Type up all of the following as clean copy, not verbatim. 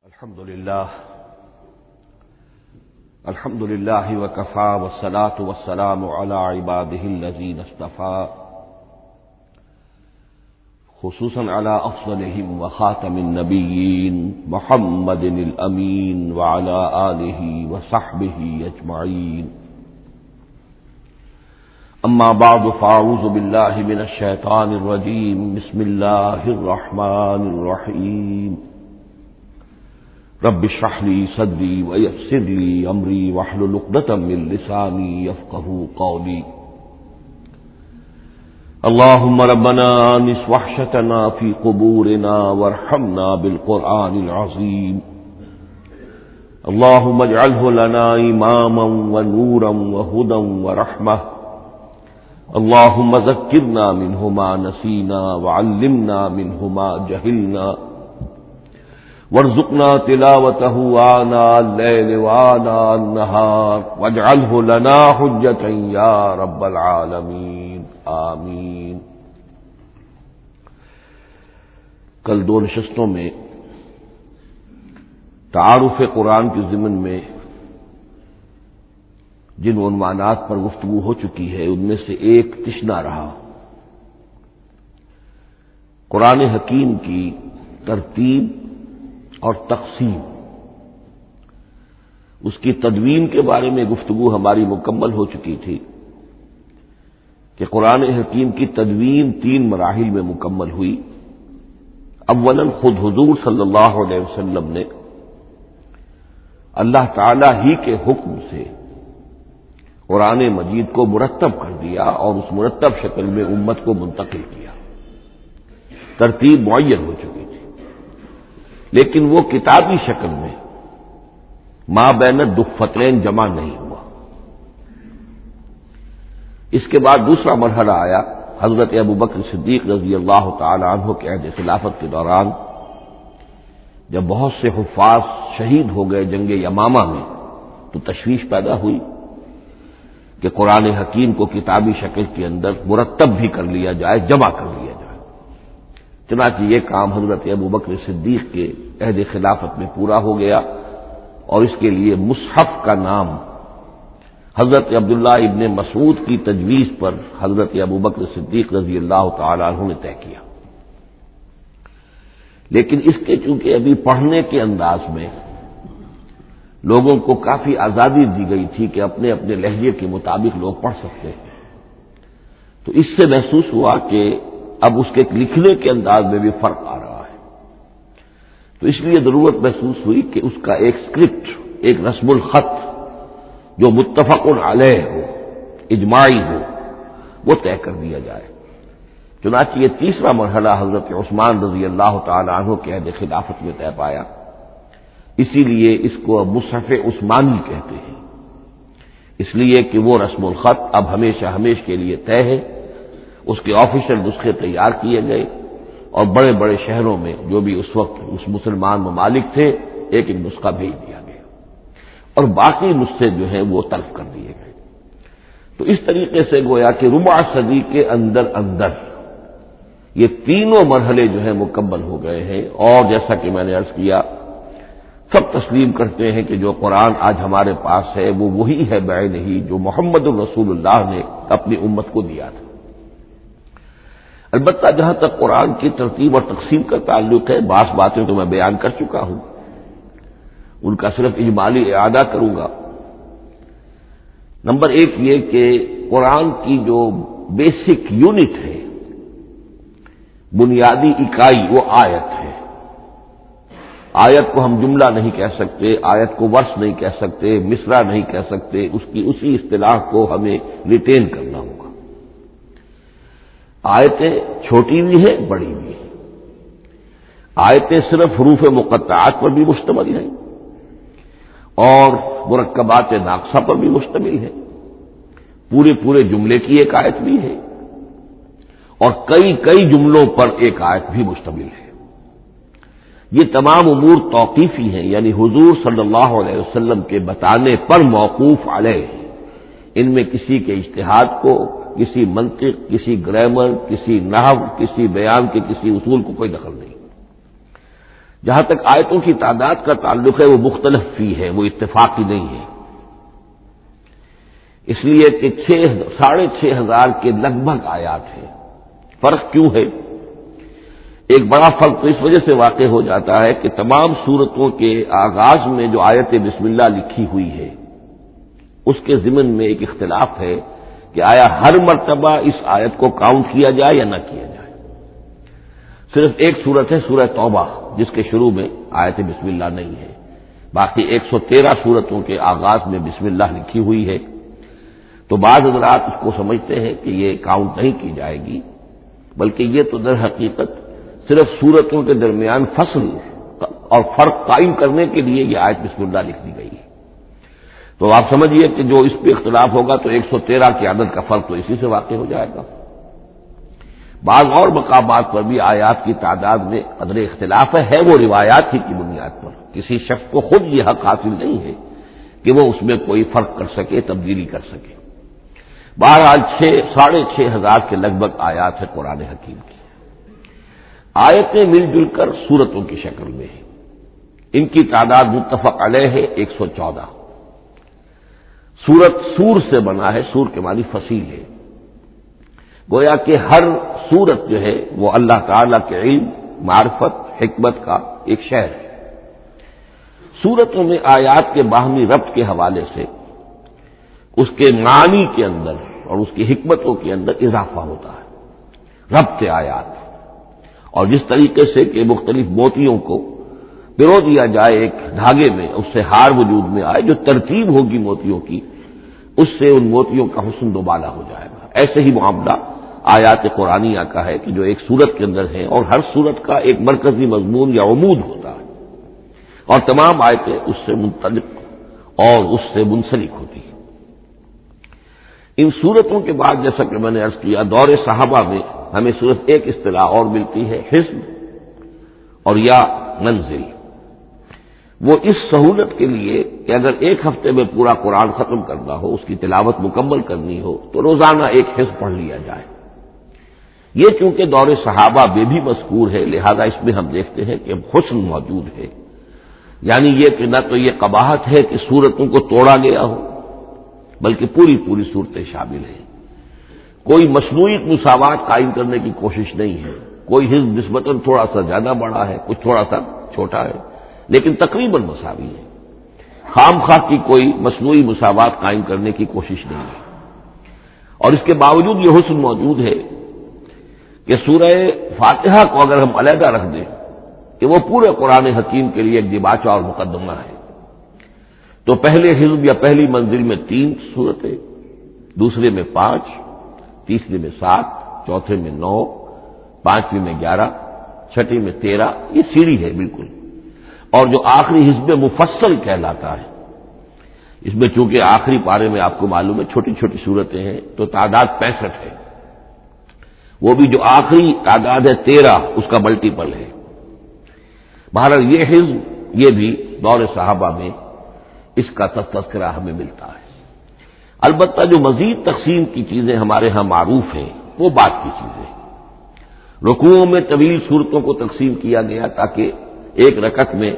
الحمد لله وكفى والصلاة والسلام على عباده الذين اصطفى خصوصا على أفضلهم وخاتم النبيين محمد الأمين وعلى آله وصحبه أجمعين. أما بعد فأعوذ بالله من الشيطان الرجيم. بسم الله الرحمن الرحيم. رب اشرح لي صدري ويسر لي امري واحلل عقدة من لساني يفقهوا قولي. اللهم ربنا انس وحشتنا في قبورنا وارحمنا بالقرآن العظيم. اللهم اجعله لنا إماما ونورا وهدى ورحمة. اللهم ذكرنا منه ما نسينا وعلمنا منه ما جهلنا وارزقنا تلاوته آناء الليل وآناء النهار واجعله لنا حجة يا رب العالمین آمین. کل دو نشستوں میں تعارف قرآن کے ضمن میں جن عنوانات پر گفتگو ہو چکی ہے ان میں سے ایک تشنا رہا قرآن حکیم کی ترتیب اور تقسیم. اس کی تدوین کے بارے میں گفتگو ہماری مکمل ہو چکی تھی کہ قرآن حکیم کی تدوین 3 مراحل میں مکمل ہوئی. اولاً خود حضور صلی اللہ علیہ وسلم نے اللہ تعالی ہی کے حکم سے قرآن مجید کو مرتب کر دیا اور اس مرتب شکل میں امت کو منتقل کیا. ترتیب معین ہو چکی تھی لیکن وہ کتابی شکل میں ما بین الدفتین جمع نہیں ہوا. اس کے بعد دوسرا مرحلہ آیا حضرت ابوبکر صدیق رضی اللہ تعالی عنہ کے عہد خلافت کے دوران، جب بہت سے حفاظ شہید ہو گئے جنگ یمامہ میں تو تشویش پیدا ہوئی کہ قرآن حکیم کو کتابی شکل کے اندر مرتب بھی کر لیا جائے، جمع کر لیا جائے. چنانچہ یہ کام حضرت ابوبکر صدیق کے عہد خلافت میں پورا ہو گیا اور اس کے لیے مصحف کا نام حضرت عبداللہ ابن مسعود کی تجویز پر حضرت ابوبکر صدیق رضی اللہ تعالی عنہ نے طے کیا. لیکن اس کے چونکہ ابھی پڑھنے کے انداز میں لوگوں کو کافی آزادی دی گئی تھی کہ اپنے اپنے لہجے کے مطابق لوگ پڑھ سکتے ہیں، تو اس سے محسوس ہوا کہ اب اس کے لکھنے کے انداز میں بھی فرق آ رہا ہے. تو اس لیے ضرورت محسوس ہوئی کہ اس کا ایک اسکرپٹ، ایک رسم الخط جو متفق علیہ ہو، اجماعی ہو، وہ طے کر دیا جائے. چنانچہ یہ تیسرا مرحلہ حضرت عثمان رضی اللہ تعالی عنہ کے عہد خلافت میں طے پایا. اسی لیے اس کو اب مصحف عثمانی کہتے ہیں، اس لیے کہ وہ رسم الخط اب ہمیشہ کے لیے طے ہے. اس کے آفیشیل نسخے تیار کیے گئے اور بڑے بڑے شہروں میں جو بھی اس وقت اس مسلمان ممالک تھے ایک نسخہ بھیج دیا گیا اور باقی نسخے جو ہیں وہ تلف کر دیے گئے. تو اس طریقے سے گویا کہ ربع صدی کے اندر یہ تینوں مرحلے جو ہیں مکمل ہو گئے ہیں. اور جیسا کہ میں نے عرض کیا، سب تسلیم کرتے ہیں کہ جو قرآن آج ہمارے پاس ہے وہ وہی ہے بعینہ ہی جو محمد الرسول اللہ نے اپنی امت کو دیا تھا. البتہ جہاں تک قرآن کی ترتیب اور تقسیم کا تعلق ہے، بعض باتیں تو میں بیان کر چکا ہوں، ان کا صرف اجمالی اعادہ کروں گا. نمبر 1 یہ کہ قرآن کی جو بیسک یونٹ ہے، بنیادی اکائی، وہ آیت ہے. آیت کو ہم جملہ نہیں کہہ سکتے، آیت کو ورس نہیں کہہ سکتے، مصرع نہیں کہہ سکتے، اس کی اسی اصطلاح کو ہمیں ریٹین کرنا ہوگا. آیتیں چھوٹی بھی ہیں، بڑی بھی ہیں. آیتیں صرف حروف مقطعات پر بھی مشتمل ہیں اور مرکبات ناقصہ پر بھی مشتمل ہے. پورے جملے کی ایک آیت بھی ہے اور کئی جملوں پر ایک آیت بھی مشتمل ہے. یہ تمام امور توقیفی ہیں، یعنی حضور صلی اللہ علیہ وسلم کے بتانے پر موقوف علیہ. ان میں کسی کے اجتہاد کو، کسی منطق، کسی گرامر، کسی نحو، کسی بیان کے کسی اصول کو کوئی دخل نہیں. جہاں تک آیتوں کی تعداد کا تعلق ہے وہ مختلف فی ہے، وہ اتفاقی نہیں ہے، اس لیے کہ 6,500 کے لگ بھگ آیات ہیں۔ فرق کیوں ہے؟ ایک بڑا فرق تو اس وجہ سے واقع ہو جاتا ہے کہ تمام سورتوں کے آغاز میں جو آیت بسم اللہ لکھی ہوئی ہے اس کے ضمن میں ایک اختلاف ہے کہ آیا ہر مرتبہ اس آیت کو کاؤنٹ کیا جائے یا نہ کیا جائے۔ صرف ایک سورت ہے سورہ توبہ جس کے شروع میں آیت بسم اللہ نہیں ہے، باقی 113 سورتوں کے آغاز میں بسم اللہ لکھی ہوئی ہے، تو بعض حضرات اس کو سمجھتے ہیں کہ یہ کاؤنٹ نہیں کی جائے گی، بلکہ یہ تو در حقیقت صرف سورتوں کے درمیان فصل اور فرق قائم کرنے کے لیے یہ آیت بسم اللہ لکھ دی گئی ہے۔ تو آپ سمجھیے کہ جو اس پہ اختلاف ہوگا تو 113 کی عدد کا فرق تو اسی سے واقع ہو جائے گا۔ بعض اور مقامات پر بھی آیات کی تعداد میں قدر اختلاف ہے وہ روایات ہی کی بنیاد پر، کسی شخص کو خود یہ حق حاصل نہیں ہے کہ وہ اس میں کوئی فرق کر سکے، تبدیلی کر سکے۔ بہرحال 6,500 کے لگ بھگ آیات ہے قرآن حکیم کی۔ آیتیں مل جل کر سورتوں کی شکل میں ہیں، ان کی تعداد متفق علیہ ہے 114۔ سورت سور سے بنا ہے، سور کے معنی فصیل ہے، گویا کہ ہر سورت جو ہے وہ اللہ تعالی کے علم، معرفت، حکمت کا ایک شہر ہے۔ سورتوں میں آیات کے باہمی ربط کے حوالے سے اس کے معنی کے اندر اور اس کی حکمتوں کے اندر اضافہ ہوتا ہے، ربط آیات، اور جس طریقے سے کہ مختلف موتیوں کو پرو دیا جائے ایک دھاگے میں، اس سے ہار وجود میں آئے، جو ترتیب ہوگی موتیوں کی اس سے ان موتیوں کا حسن دوبالا ہو جائے گا۔ ایسے ہی معاملہ آیات قرآنیہ کا ہے کہ جو ایک سورت کے اندر ہے، اور ہر سورت کا ایک مرکزی مضمون یا عمود ہوتا ہے، اور تمام آیتیں اس سے منطلق اور اس سے منسلک ہوتی ہیں۔ ان سورتوں کے بعد جیسا کہ میں نے عرض کیا، دور صحابہ میں ہمیں صرف ایک اصطلاح اور ملتی ہے، حزب اور یا منزل۔ وہ اس سہولت کے لیے کہ اگر ایک ہفتے میں پورا قرآن ختم کرنا ہو، اس کی تلاوت مکمل کرنی ہو، تو روزانہ ایک حزب پڑھ لیا جائے۔ یہ چونکہ دور صحابہ میں بھی مذکور ہے، لہذا اس میں ہم دیکھتے ہیں کہ حسن موجود ہے، یعنی یہ کہ نہ تو یہ قباحت ہے کہ سورتوں کو توڑا گیا ہو، بلکہ پوری پوری صورتیں شامل ہیں۔ کوئی مصنوعی مساوات قائم کرنے کی کوشش نہیں ہے، کوئی حزب نسبتاً تھوڑا سا زیادہ بڑا ہے، کچھ تھوڑا سا چھوٹا ہے، لیکن تقریباً مساوی ہے۔ خام خواہ کی کوئی مصنوعی مساوات قائم کرنے کی کوشش نہیں ہے، اور اس کے باوجود یہ حسن موجود ہے کہ سورہ فاتحہ کو اگر ہم علیحدہ رکھ دیں کہ وہ پورے قرآن حکیم کے لیے ایک دباچہ اور مقدمہ ہے، تو پہلے حزب یا پہلی منزل میں 3 سورتیں، دوسرے میں 5، تیسرے میں 7، چوتھے میں 9، پانچویں میں 11، چھٹی میں 13، یہ سیڑھی ہے بالکل۔ اور جو آخری حزب مفصل کہلاتا ہے، اس میں چونکہ آخری پارے میں آپ کو معلوم ہے چھوٹی چھوٹی صورتیں ہیں، تو تعداد 65 ہے، وہ بھی جو آخری تعداد ہے 13 اس کا ملٹیپل ہے۔ بہرحال یہ حزب، یہ بھی دور صحابہ میں اس کا تذکرہ ہمیں ملتا ہے۔ البتہ جو مزید تقسیم کی چیزیں ہمارے ہاں معروف ہیں وہ بات کی چیزیں، رکوعوں میں طویل صورتوں کو تقسیم کیا گیا تاکہ ایک رکعت میں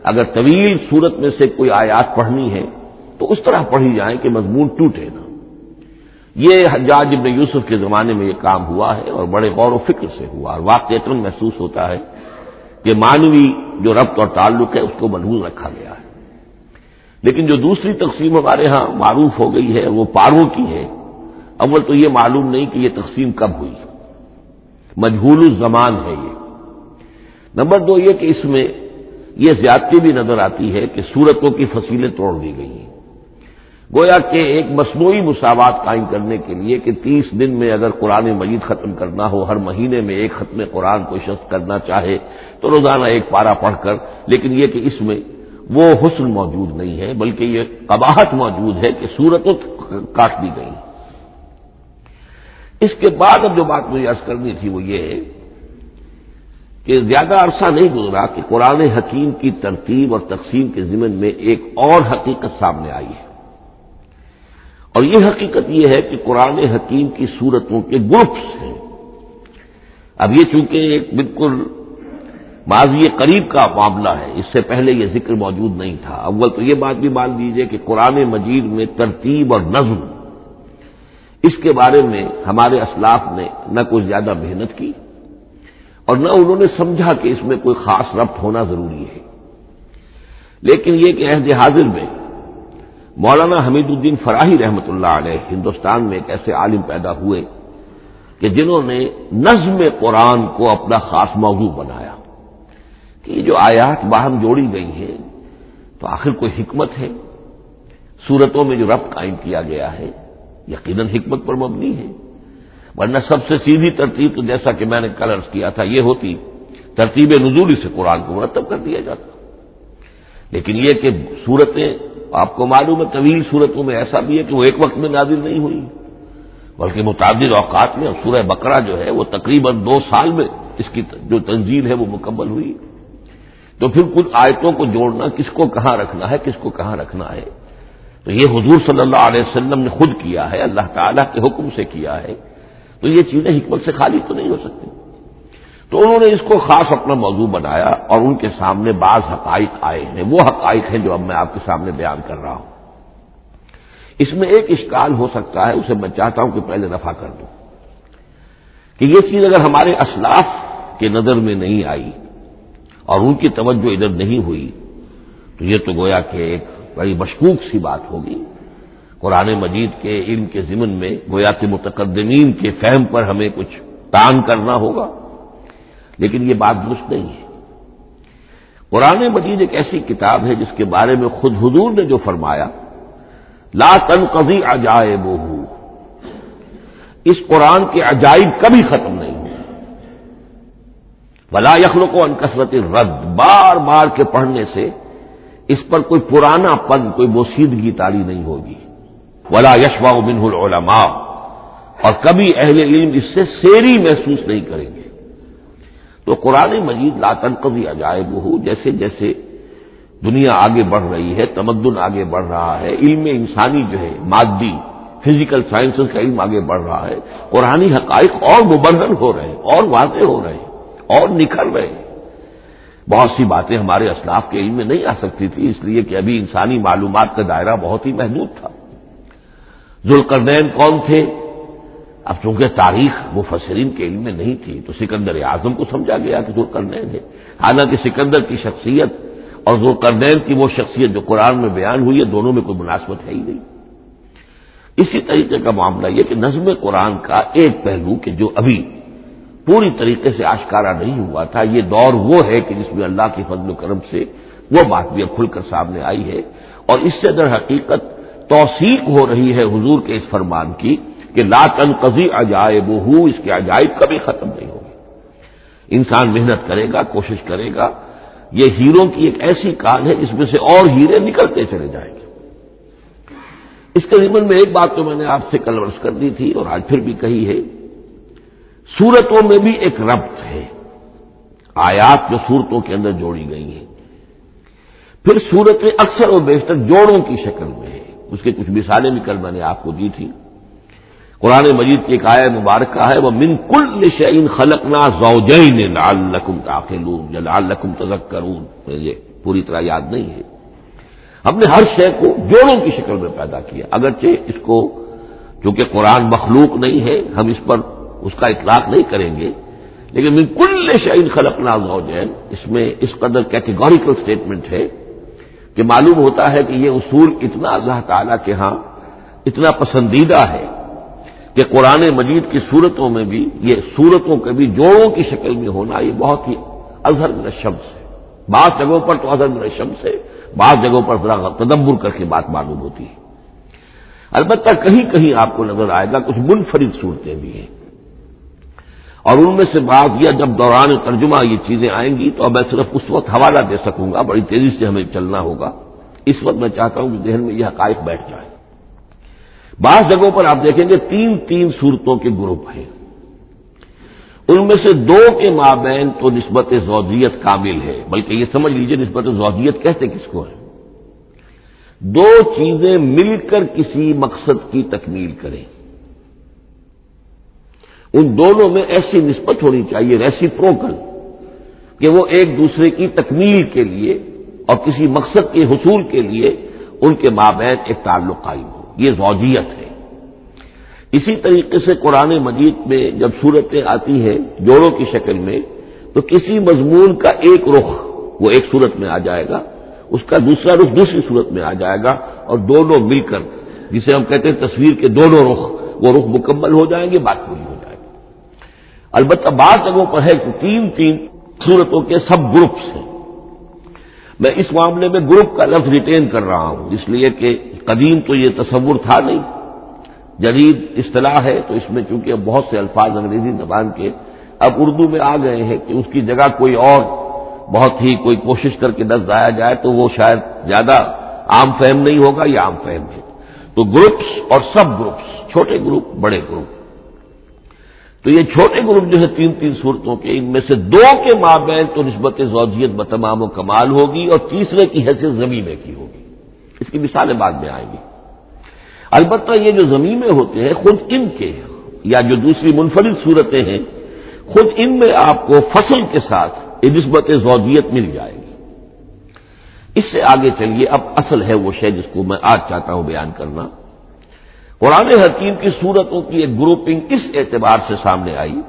اگر طویل صورت میں سے کوئی آیات پڑھنی ہے تو اس طرح پڑھی جائیں کہ مضمون ٹوٹے نہ۔ یہ حجاج ابن یوسف کے زمانے میں یہ کام ہوا ہے اور بڑے غور و فکر سے ہوا، اور واقعتاً محسوس ہوتا ہے کہ معنوی جو ربط اور تعلق ہے اس کو محفوظ رکھا گیا ہے۔ لیکن جو دوسری تقسیم ہمارے ہاں معروف ہو گئی ہے وہ پاروں کی ہے۔ اول تو یہ معلوم نہیں کہ یہ تقسیم کب ہوئی، مجہول الزمان ہے یہ۔ نمبر 2 یہ کہ اس میں یہ زیادتی بھی نظر آتی ہے کہ سورتوں کی فصیلیں توڑ دی گئی ہیں، گویا کہ ایک مصنوعی مساوات قائم کرنے کے لیے کہ 30 دن میں اگر قرآن مجید ختم کرنا ہو، ہر مہینے میں ایک ختم قرآن کوئی شخص کرنا چاہے تو روزانہ ایک پارہ پڑھ کر، لیکن یہ کہ اس میں وہ حسن موجود نہیں ہے، بلکہ یہ قباحت موجود ہے کہ صورتوں کاٹ دی گئی۔ اس کے بعد اب جو بات مجھے عرض کرنی تھی وہ یہ ہے کہ زیادہ عرصہ نہیں گزرا کہ قرآن حکیم کی ترتیب اور تقسیم کے ضمن میں ایک اور حقیقت سامنے آئی ہے، اور یہ حقیقت یہ ہے کہ قرآن حکیم کی سورتوں کے گروپس ہیں۔ اب یہ چونکہ ایک بالکل ماضی قریب کا معاملہ ہے، اس سے پہلے یہ ذکر موجود نہیں تھا۔ اول تو یہ بات بھی مان لیجئے کہ قرآن مجید میں ترتیب اور نظم، اس کے بارے میں ہمارے اسلاف نے نہ کوئی زیادہ محنت کی اور نہ انہوں نے سمجھا کہ اس میں کوئی خاص ربط ہونا ضروری ہے۔ لیکن یہ کہ عہد حاضر میں مولانا حمید الدین فراہی رحمۃ اللہ علیہ ہندوستان میں ایک ایسے عالم پیدا ہوئے کہ جنہوں نے نظم قرآن کو اپنا خاص موضوع بنایا کہ یہ جو آیات باہم جوڑی گئی ہیں تو آخر کوئی حکمت ہے، صورتوں میں جو ربط قائم کیا گیا ہے یقیناً حکمت پر مبنی ہے، ورنہ سب سے سیدھی ترتیب تو جیسا کہ میں نے کل عرض کیا تھا یہ ہوتی ترتیب نزولی سے قرآن کو مرتب کر دیا جاتا۔ لیکن یہ کہ صورتیں آپ کو معلوم ہے طویل صورتوں میں ایسا بھی ہے کہ وہ ایک وقت میں نازل نہیں ہوئی بلکہ متعدد اوقات میں، اور سورہ بقرہ جو ہے وہ تقریباً 2 سال میں اس کی جو تنزیل ہے وہ مکمل ہوئی۔ تو پھر کچھ آیتوں کو جوڑنا، کس کو کہاں رکھنا ہے کس کو کہاں رکھنا ہے، تو یہ حضور صلی اللہ علیہ وسلم نے خود کیا ہے، اللہ تعالیٰ کے حکم سے کیا ہے، تو یہ چیزیں حکمت سے خالی تو نہیں ہو سکتی۔ تو انہوں نے اس کو خاص اپنا موضوع بنایا اور ان کے سامنے بعض حقائق آئے ہیں، وہ حقائق ہیں جو اب میں آپ کے سامنے بیان کر رہا ہوں۔ اس میں ایک اشکال ہو سکتا ہے، اسے میں چاہتا ہوں کہ پہلے رفع کر دوں کہ یہ چیز اگر ہمارے اسلاف کے نظر میں نہیں آئی اور ان کی توجہ ادھر نہیں ہوئی تو یہ تو گویا کہ ایک بڑی مشکوک سی بات ہوگی۔ قرآن مجید کے علم کے ضمن میں گویا کہ متقدمین کے فہم پر ہمیں کچھ تان کرنا ہوگا، لیکن یہ بات درست نہیں ہے۔ قرآن مجید ایک ایسی کتاب ہے جس کے بارے میں خود حضور نے جو فرمایا لا تنقضی عجائبہ، اس قرآن کے عجائب کبھی ختم نہیں ہوئے، ولا یخلق عن کثرت الرد، بار بار کے پڑھنے سے اس پر کوئی پرانا پن، کوئی بوسیدگی طاری نہیں ہوگی، ولا یشبع منہ العلماء، اور کبھی اہل علم اس سے سیری محسوس نہیں کریں گے۔ تو قرآن مجید لا تنقضی عجائبہ، جیسے جیسے دنیا آگے بڑھ رہی ہے، تمدن آگے بڑھ رہا ہے، علم انسانی جو ہے مادی فزیکل سائنسز کا علم آگے بڑھ رہا ہے، قرآنی حقائق اور مبرہن ہو رہے ہیں اور واضح ہو رہے ہیں اور نکھر رہے ہیں۔ بہت سی باتیں ہمارے اسلاف کے علم میں نہیں آ سکتی تھی، اس لیے کہ ابھی انسانی معلومات کا دائرہ بہت ہی محدود تھا۔ ذوالقرنین کون تھے؟ اب چونکہ تاریخ مفسرین کے علم میں نہیں تھی تو سکندر اعظم کو سمجھا گیا کہ ذوالقرنین ہے، حالانکہ سکندر کی شخصیت اور ذوالقرنین کی وہ شخصیت جو قرآن میں بیان ہوئی ہے دونوں میں کوئی مناسبت ہے ہی نہیں۔ اسی طریقے کا معاملہ یہ کہ نظم قرآن کا ایک پہلو کہ جو ابھی پوری طریقے سے آشکارا نہیں ہوا تھا، یہ دور وہ ہے کہ جس میں اللہ کے فضل و کرم سے وہ بات بھی اب کھل کر سامنے آئی ہے، اور اس سے در حقیقت توثیق ہو رہی ہے حضور کے اس فرمان کی کہ لا تنقضی عجائبہ، اس کے عجائب کبھی ختم نہیں ہوگی۔ انسان محنت کرے گا، کوشش کرے گا، یہ ہیروں کی ایک ایسی کان ہے جس میں سے اور ہیرے نکلتے چلے جائیں گے۔ اس کے ضمن میں ایک بات تو میں نے آپ سے کل عرض کر دی تھی اور آج پھر بھی کہی ہے، سورتوں میں بھی ایک ربط ہے، آیات جو سورتوں کے اندر جوڑی گئی ہیں، پھر سورتیں اکثر و بیشتر جوڑوں کی شکل میں ہیں۔ اس کے کچھ مثالیں بھی کل میں نے آپ کو دی تھی۔ قرآن مجید کی ایک آیت مبارکہ ہے وَمِن كُلِّ شَيْءٍ خَلَقْنَا زَوْجَيْنِ لَعَلَّكُمْ تَعْقِلُونَ یا لَعَلَّكُمْ تَذَكَّرُونَ، مجھے پوری طرح یاد نہیں ہے۔ ہم نے ہر شے کو جوڑوں کی شکل میں پیدا کیا، اگرچہ اس کو چونکہ قرآن مخلوق نہیں ہے ہم اس پر اس کا اطلاق نہیں کریں گے، لیکن من کل شیء خلقنا زوجین اس میں اس قدر کیٹیگوریکل سٹیٹمنٹ ہے کہ معلوم ہوتا ہے کہ یہ اصول اتنا اللہ تعالیٰ کے ہاں اتنا پسندیدہ ہے کہ قرآن مجید کی صورتوں میں بھی یہ صورتوں کے بھی جوڑوں کی شکل میں ہونا یہ بہت ہی اظہر من الشمس ہے۔ بعض جگہوں پر تو اظہر من الشمس ہے، بعض جگہوں پر ذرا تدبر کر کے بات معلوم ہوتی ہے۔ البتہ کہیں کہیں آپ کو نظر آئے گا کچھ منفرد صورتیں بھی ہیں، اور ان میں سے بعض یا جب دوران ترجمہ یہ چیزیں آئیں گی تو اب میں صرف اس وقت حوالہ دے سکوں گا، بڑی تیزی سے ہمیں چلنا ہوگا۔ اس وقت میں چاہتا ہوں کہ ذہن میں یہ حقائق بیٹھ جائیں۔ بعض جگہوں پر آپ دیکھیں گے 3 صورتوں کے گروپ ہیں، ان میں سے 2 کے مابین تو نسبت زوجیت کامل ہے، بلکہ یہ سمجھ لیجئے نسبت زوجیت کہتے کس کو ہے؟ 2 چیزیں مل کر کسی مقصد کی تکمیل کریں، ان دونوں میں ایسی نسبت ہونی چاہیے ریسیپروکل، کہ وہ ایک دوسرے کی تکمیل کے لیے اور کسی مقصد کے حصول کے لیے ان کے مابین ایک تعلق قائم ہو، یہ زوجیت ہے۔ اسی طریقے سے قرآن مجید میں جب صورتیں آتی ہیں جوڑوں کی شکل میں، تو کسی مضمون کا ایک رخ وہ ایک صورت میں آ جائے گا، اس کا دوسرا رخ دوسری صورت میں آ جائے گا، اور دونوں مل کر، جسے ہم کہتے ہیں تصویر کے دونوں رخ، وہ رخ مکمل ہو جائیں گے، بات پوری ہو جائے گی۔ البتہ بعض جگہوں پر ہے کہ تین صورتوں کے سب گروپس ہیں۔ میں اس معاملے میں گروپ کا لفظ ریٹین کر رہا ہوں، اس لیے کہ قدیم تو یہ تصور تھا نہیں، جدید اصطلاح ہے، تو اس میں چونکہ اب بہت سے الفاظ انگریزی زبان کے اب اردو میں آ گئے ہیں کہ اس کی جگہ کوئی اور بہت ہی کوئی کوشش کر کے لفظ آیا جائے تو وہ شاید زیادہ عام فہم نہیں ہوگا، یا عام فہم ہے۔ تو گروپس اور سب گروپس، چھوٹے گروپ بڑے گروپ، تو یہ چھوٹے گروپ جو ہے تین صورتوں کے، ان میں سے دو کے مابین تو نسبت زوجیت بتمام و کمال ہوگی، اور تیسرے کی حیثیت ضمیمے کی ہوگی۔ اس کی مثالیں بعد میں آئیں گی۔ البتہ یہ جو ضمیمے ہوتے ہیں خود ان کے، یا جو دوسری منفرد صورتیں ہیں، خود ان میں آپ کو فصل کے ساتھ یہ نسبت زوجیت مل جائے گی۔ اس سے آگے چلیے، اب اصل ہے وہ شے جس کو میں آج چاہتا ہوں بیان کرنا۔ قرآن حکیم کی صورتوں کی ایک گروپنگ اس اعتبار سے سامنے آئی،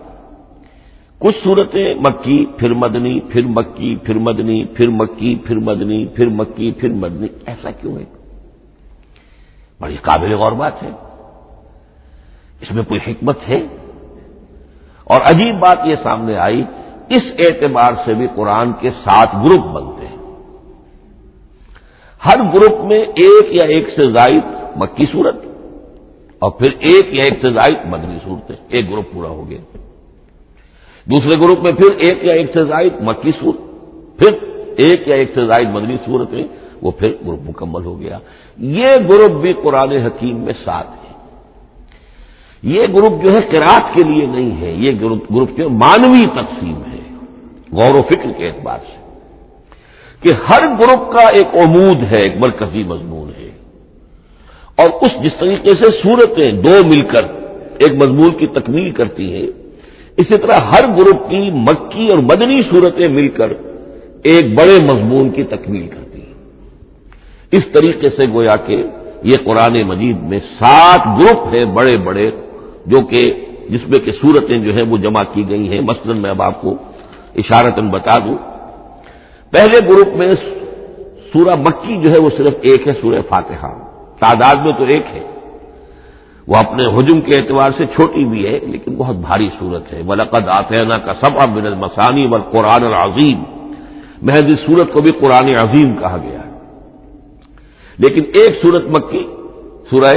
کچھ صورتیں مکی، پھر مدنی، پھر مکی، پھر مدنی، پھر مکی، پھر مدنی، پھر مکی، پھر مدنی۔ ایسا کیوں ہے؟ بڑی قابل غور بات ہے، اس میں کوئی حکمت ہے؟ اور عجیب بات یہ سامنے آئی، اس اعتبار سے بھی قرآن کے 7 گروپ بنتے ہیں، ہر گروپ میں ایک یا ایک سے زائد مکی صورت، اور پھر ایک یا ایک سے زائد مدنی صورتیں، ایک گروپ پورا ہو گیا۔ دوسرے گروپ میں پھر ایک یا ایک سے زائد مکی صورت، پھر ایک یا ایک سے زائد مدنی صورتیں، وہ پھر گروپ مکمل ہو گیا۔ یہ گروپ بھی قرآن حکیم میں 7 ہے۔ یہ گروپ جو ہے قرات کے لیے نہیں ہے، یہ گروپ جو معنوی تقسیم ہے، غور و فکر کے اعتبار سے، کہ ہر گروپ کا ایک عمود ہے، ایک مرکزی مضمون ہے، اور اس جس طریقے سے صورتیں دو مل کر ایک مضمون کی تکمیل کرتی ہیں، اسی طرح ہر گروپ کی مکی اور مدنی صورتیں مل کر ایک بڑے مضمون کی تکمیل کرتی ہیں۔ اس طریقے سے گویا کہ یہ قرآن مجید میں 7 گروپ ہیں بڑے بڑے، جو کہ جس میں کہ صورتیں جو ہیں وہ جمع کی گئی ہیں۔ مثلا میں اب آپ کو اشارتاً بتا دوں، پہلے گروپ میں سورہ مکی جو ہے وہ صرف ایک ہے، سورہ فاتحہ، تعداد میں تو ایک ہے، وہ اپنے حجم کے اعتبار سے چھوٹی بھی ہے لیکن بہت بھاری صورت ہے۔ وَلَقَدْ آتَيْنَاكَ سَبْعًا مِنَ الْمَثَانِي وَالْقُرْآنَ الْعَظِيمِ، محض اس صورت کو بھی قرآن عظیم کہا گیا ہے۔ لیکن ایک صورت مکی، سورہ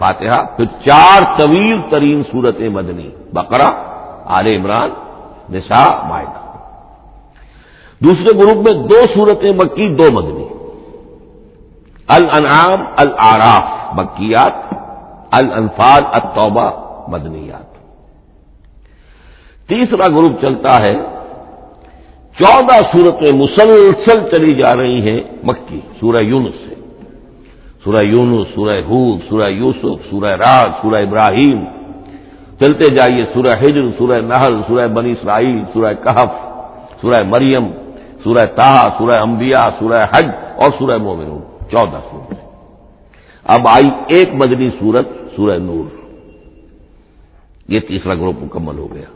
فاتحہ، پھر 4 طویل ترین صورتیں مدنی، بقرہ، آل عمران، نساء، مائدہ۔ دوسرے گروپ میں 2 صورتیں مکی، 2 مدنی، الانعام، الاعراف مکیات، الانفال، التوبہ مدنیات۔ تیسرا گروپ چلتا ہے، 14 صورتیں مسلسل چلی جا رہی ہیں مکی، سورہ یونس سے، سورہ یونس، سورہ ہود، سورہ یوسف، سورہ رعد، سورہ ابراہیم، چلتے جائیے، سورہ ہجر، سورہ نحل، سورہ بنی اسرائیل، سورہ کہف، سورہ مریم، سورہ طٰہٰ، سورہ انبیاء، سورہ حج اور سورہ مومنون، 14 صورتیں۔ اب آئی ایک مدنی صورت، سورہ نور۔ یہ تیسرا گروپ مکمل ہو گیا۔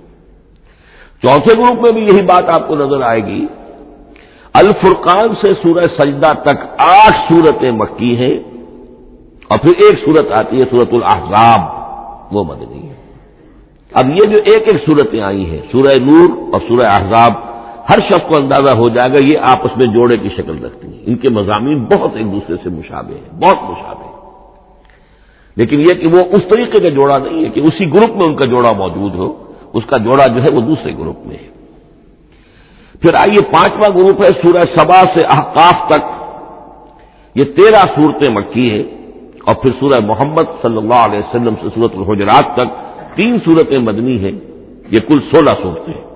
چوتھے گروپ میں بھی یہی بات آپ کو نظر آئے گی۔ الفرقان سے سورہ سجدہ تک 8 صورتیں مکی ہیں، اور پھر ایک صورت آتی ہے سورۃ الاحزاب، وہ مدنی ہے۔ اب یہ جو ایک ایک صورتیں آئی ہیں، سورہ نور اور سورہ احزاب، ہر شخص کو اندازہ ہو جائے گا یہ آپس میں جوڑے کی شکل رکھتی ہیں، ان کے مضامین بہت ایک دوسرے سے مشابہ ہیں، بہت مشابہ ہیں، لیکن یہ کہ وہ اس طریقے کا جوڑا نہیں ہے کہ اسی گروپ میں ان کا جوڑا موجود ہو، اس کا جوڑا جو ہے وہ دوسرے گروپ میں ہے۔ پھر آئیے 5واں گروپ ہے سورہ سبا سے احقاف تک، یہ 13 صورتیں مکی ہیں، اور پھر سورہ محمد صلی اللہ علیہ وسلم سے سورۃ الحجرات تک 3 صورتیں مدنی ہیں، یہ کل 16 صورتیں ہیں۔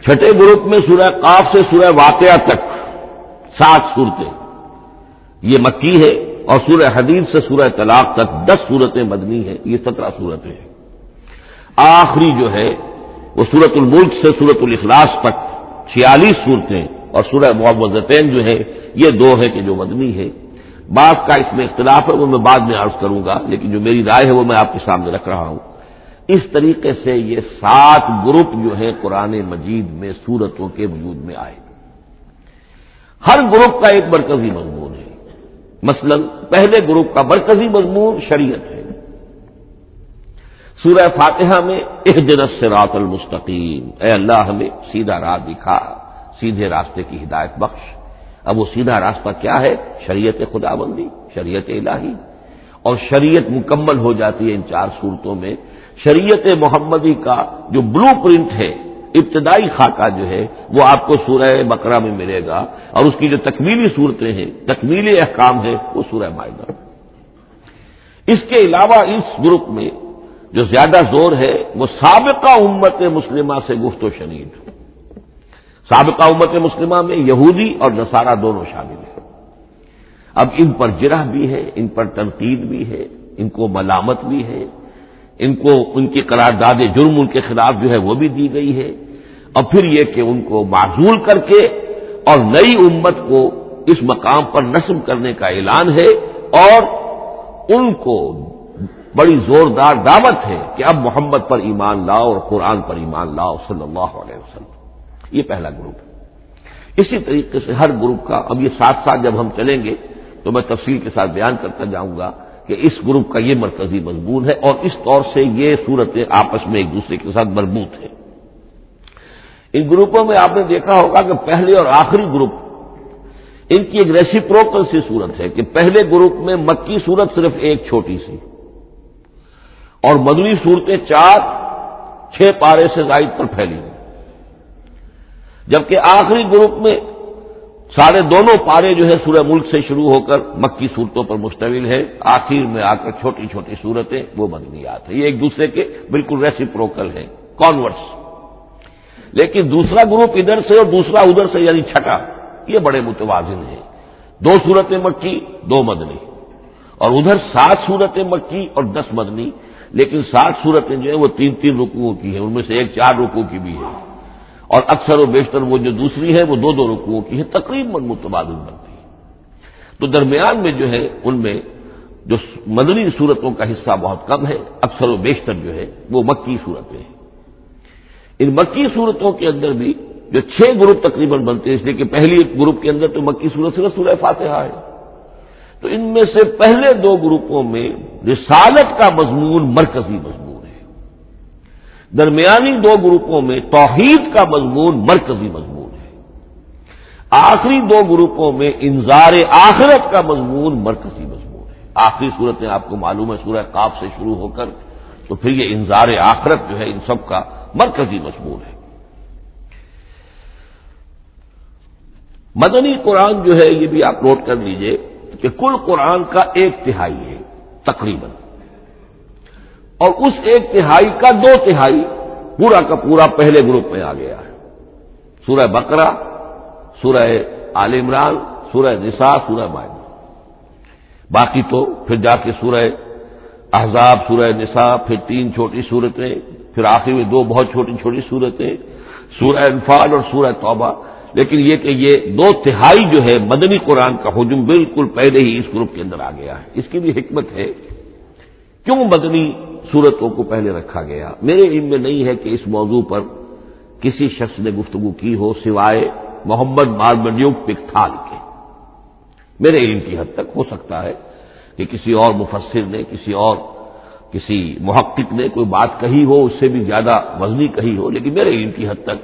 چھٹے گروپ میں سورہ قاف سے سورہ واقعہ تک 7 صورتیں، یہ مکی ہے، اور سورہ حدید سے سورہ طلاق تک 10 صورتیں مدنی ہیں، یہ 17 صورتیں ہیں۔ آخری جو ہے وہ سورۃ الملک سے سورۃ الاخلاص تک 46 صورتیں اور سورہ معوذتین جو ہے یہ 2 ہے کہ جو مدنی ہے. بعض کا اس میں اختلاف ہے، وہ میں بعد میں عرض کروں گا، لیکن جو میری رائے ہے وہ میں آپ کے سامنے رکھ رہا ہوں. اس طریقے سے یہ 7 گروپ جو ہیں قرآن مجید میں سورتوں کے وجود میں آئے. ہر گروپ کا ایک مرکزی مضمون ہے. مثلا پہلے گروپ کا مرکزی مضمون شریعت ہے. سورہ فاتحہ میں اہدنا الصراط المستقیم، اے اللہ ہمیں سیدھا راہ دکھا، سیدھے راستے کی ہدایت بخش. اب وہ سیدھا راستہ کیا ہے؟ شریعت خداوندی، شریعت الہی. اور شریعت مکمل ہو جاتی ہے ان 4 صورتوں میں. شریعت محمدی کا جو بلو پرنٹ ہے، ابتدائی خاکہ جو ہے وہ آپ کو سورہ بقرہ میں ملے گا، اور اس کی جو تکمیلی صورتیں ہیں، تکمیلی احکام ہے، وہ سورہ مائدہ. اس کے علاوہ اس گروپ میں جو زیادہ زور ہے وہ سابقہ امت مسلمہ سے گفت و شنید. سابقہ امت مسلمہ میں یہودی اور نصارہ دونوں شامل ہیں. اب ان پر جرح بھی ہے، ان پر تنقید بھی ہے، ان کو ملامت بھی ہے، ان کو ان کی قرارداد جرم ان کے خلاف جو ہے وہ بھی دی گئی ہے. اور پھر یہ کہ ان کو معزول کر کے اور نئی امت کو اس مقام پر نصب کرنے کا اعلان ہے، اور ان کو بڑی زوردار دعوت ہے کہ اب محمد پر ایمان لاؤ اور قرآن پر ایمان لاؤ صلی اللہ علیہ وسلم. یہ پہلا گروپ ہے. اسی طریقے سے ہر گروپ کا اب یہ ساتھ ساتھ جب ہم چلیں گے تو میں تفصیل کے ساتھ بیان کرتا جاؤں گا کہ اس گروپ کا یہ مرکزی مضمون ہے، اور اس طور سے یہ صورتیں آپس میں ایک دوسرے کے ساتھ مربوط ہیں. ان گروپوں میں آپ نے دیکھا ہوگا کہ پہلے اور آخری گروپ ان کی ایک ریسیپروکل سی صورت ہے کہ پہلے گروپ میں مکی صورت صرف ایک چھوٹی سی اور مدنی صورتیں 4-6 پارے سے زائد پر پھیلی ہوئی، جبکہ آخری گروپ میں سارے دونوں پارے جو ہے سورہ ملک سے شروع ہو کر مکی صورتوں پر مشتمل ہے. آخر میں آ کر چھوٹی چھوٹی صورتیں وہ مدنیات ہیں. یہ ایک دوسرے کے بالکل ریسیپروکل ہیں، کانورس. لیکن دوسرا گروپ ادھر سے اور دوسرا ادھر سے، یعنی چھٹا، یہ بڑے متوازن ہیں. 2 صورتیں مکی، 2 مدنی، اور ادھر 7 صورتیں مکی اور 10 مدنی. لیکن 7 صورتیں جو ہیں وہ 3 رکوعوں کی ہیں، ان میں سے ایک 4 رکوع کی بھی ہے، اور اکثر و بیشتر وہ جو دوسری ہے وہ 2 رکوعوں کی ہے، تقریباً متبادل بنتی ہے. تو درمیان میں جو ہے ان میں جو مدنی صورتوں کا حصہ بہت کم ہے، اکثر و بیشتر جو ہے وہ مکی صورتیں ہیں. ان مکی صورتوں کے اندر بھی جو 6 گروپ تقریباً بنتے ہیں، اس لیے کہ پہلی گروپ کے اندر تو مکی صورت صرف سورہ فاتحہ ہے. تو ان میں سے پہلے 2 گروپوں میں رسالت کا مضمون مرکزی مضمون ہے. درمیانی 2 گروپوں میں توحید کا مضمون مرکزی مضمون ہے. آخری 2 گروپوں میں انذار آخرت کا مضمون مرکزی مضمون ہے. آخری صورتیں آپ کو معلوم ہے سورہ قاف سے شروع ہو کر، تو پھر یہ انذار آخرت جو ہے ان سب کا مرکزی مضمون ہے. مدنی قرآن جو ہے یہ بھی آپ نوٹ کر لیجئے کہ کل قرآن کا 1/3 ہے تقریباً، اور اس 1/3 کا 2/3 پورا کا پورا پہلے گروپ میں آ گیا ہے. سورہ بقرہ، سورہ آل عمران، سورہ نساء، سورہ مائدہ. باقی تو پھر جا کے سورہ احزاب، سورہ نساء، پھر 3 چھوٹی صورتیں، پھر آخر میں 2 بہت چھوٹی چھوٹی صورتیں، سورہ انفال اور سورہ توبہ. لیکن یہ کہ یہ 2/3 جو ہے مدنی قرآن کا حجم بالکل پہلے ہی اس گروپ کے اندر آ گیا ہے. اس کی بھی حکمت ہے کیوں مدنی صورتوں کو پہلے رکھا گیا. میرے علم میں نہیں ہے کہ اس موضوع پر کسی شخص نے گفتگو کی ہو سوائے محمد مارمڈیوک پکتھال کے. میرے علم کی حد تک ہو سکتا ہے کہ کسی اور مفسر نے، کسی محقق نے کوئی بات کہی ہو اس سے بھی زیادہ وزنی کہی ہو، لیکن میرے علم کی حد تک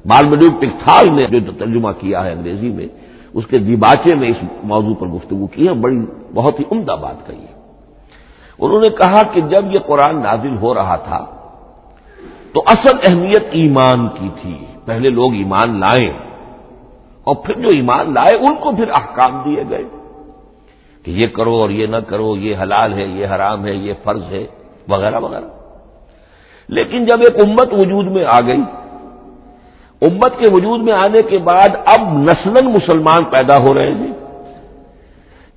مارمڈیوک پکتھال نے جو ترجمہ کیا ہے انگریزی میں، اس کے دیباچے میں اس موضوع پر گفتگو کی ہے، بہت ہی عمدہ بات کہی ہے. انہوں نے کہا کہ جب یہ قرآن نازل ہو رہا تھا تو اصل اہمیت ایمان کی تھی. پہلے لوگ ایمان لائیں، اور پھر جو ایمان لائے ان کو پھر احکام دیے گئے کہ یہ کرو اور یہ نہ کرو، یہ حلال ہے، یہ حرام ہے، یہ فرض ہے، وغیرہ وغیرہ. لیکن جب ایک امت وجود میں آ گئی، امت کے وجود میں آنے کے بعد اب نسلاً مسلمان پیدا ہو رہے ہیں.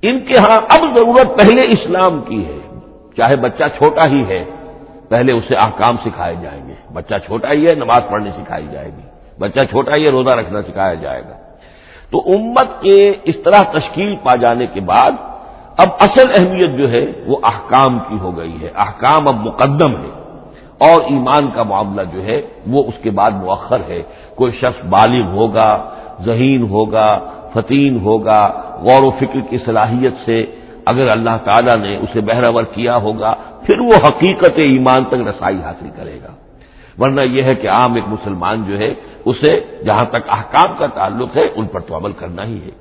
ان کے ہاں اب ضرورت پہلے اسلام کی ہے، چاہے بچہ چھوٹا ہی ہے، پہلے اسے احکام سکھائے جائیں گے. بچہ چھوٹا ہی ہے، نماز پڑھنی سکھائی جائے گی. بچہ چھوٹا ہی ہے، روزہ رکھنا سکھایا جائے گا. تو امت کے اس طرح تشکیل پا جانے کے بعد اب اصل اہمیت جو ہے وہ احکام کی ہو گئی ہے. احکام اب مقدم ہے اور ایمان کا معاملہ جو ہے وہ اس کے بعد مؤخر ہے. کوئی شخص بالغ ہوگا، ذہین ہوگا، فطین ہوگا، غور و فکر کی صلاحیت سے اگر اللہ تعالیٰ نے اسے بہرور کیا ہوگا پھر وہ حقیقت ایمان تک رسائی حاصل کرے گا. ورنہ یہ ہے کہ عام ایک مسلمان جو ہے اسے جہاں تک احکام کا تعلق ہے ان پر تو عمل کرنا ہی ہے.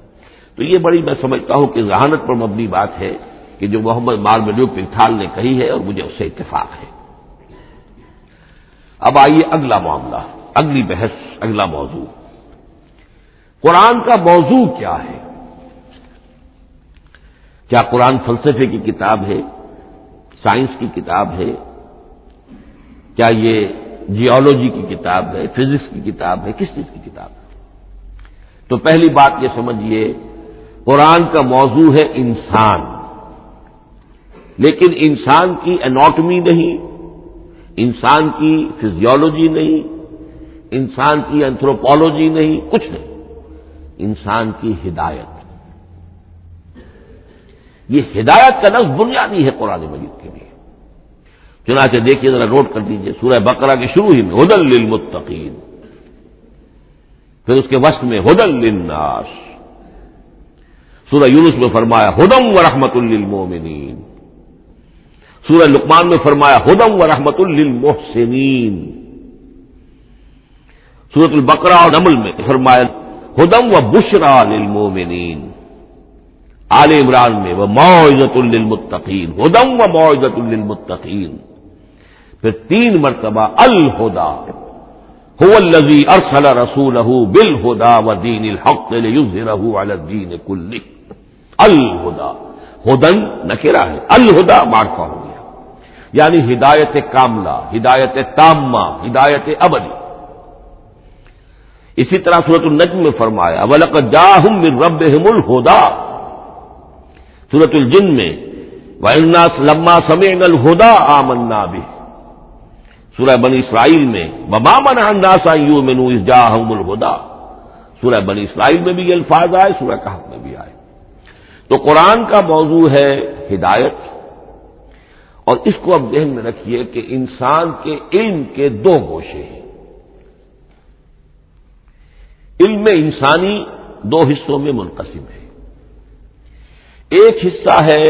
تو یہ بڑی میں سمجھتا ہوں کہ ذہانت پر مبنی بات ہے کہ جو محمد مارمڈیو پنگتھال نے کہی ہے اور مجھے اس سے اتفاق ہے. اب آئیے اگلا معاملہ، اگلی بحث، اگلا موضوع. قرآن کا موضوع کیا ہے؟ کیا قرآن فلسفے کی کتاب ہے، سائنس کی کتاب ہے، کیا یہ جیولوجی کی کتاب ہے، فزکس کی کتاب ہے، کس چیز کی کتاب ہے؟ تو پہلی بات یہ سمجھیے، قرآن کا موضوع ہے انسان، لیکن انسان کی اناٹمی نہیں، انسان کی فزیولوجی نہیں، انسان کی اینتھروپولوجی نہیں، کچھ نہیں، انسان کی ہدایت. یہ ہدایت کا لفظ بنیادی ہے قرآن مجید کے لیے. چنانچہ دیکھیے ذرا نوٹ کر دیجیے، سورہ بقرہ کے شروع ہی میں ھدی للمتقین، پھر اس کے وسط میں ھدی للناس. سورہ یونس میں فرمایا ھدی ورحمۃ للمؤمنین. سورہ لقمان میں فرمایا ھدی ورحمۃ للمحسنین. سورۃ البقرہ اور نمل میں فرمایا ھدی وبشریٰ للمؤمنین. آل عمران میں وموعظۃ للمتقین، ھدی وموعظۃ للمتقین. پھر 3 مرتبہ الہدی هو الذی ارسل رسولہ بالہدی ودین الحق لیظہرہ علی الدین کلہ. الہدی، ہدن نکرہ ہے، الہدی معرفہ ہو گیا، یعنی ہدایت کاملہ، ہدایت تامہ، ہدایت ابدی. اسی طرح سورۃ النجم میں فرمایا وَلَقَدْ جَاءَهُم مِّن رَّبِّهِمُ الْهُدَىٰ. سورۃ الجن میں وَإِنَّا لَمَّا سَمِعْنَا الْهُدَىٰ آمَنَّا بِهِ. سورہ بنی اسرائیل میں وَمَا مَنَعَ النَّاسَ أَن يُؤْمِنُوا إِذْ جَاءَهُمُ الْهُدَىٰ. سورہ بنی اسرائیل میں بھی یہ الفاظ آئے، سورہ کہف میں بھی آئے. تو قرآن کا موضوع ہے ہدایت، اور اس کو اب ذہن میں رکھیے کہ انسان کے علم کے 2 گوشے ہیں. علم انسانی 2 حصوں میں منقسم ہے. ایک حصہ ہے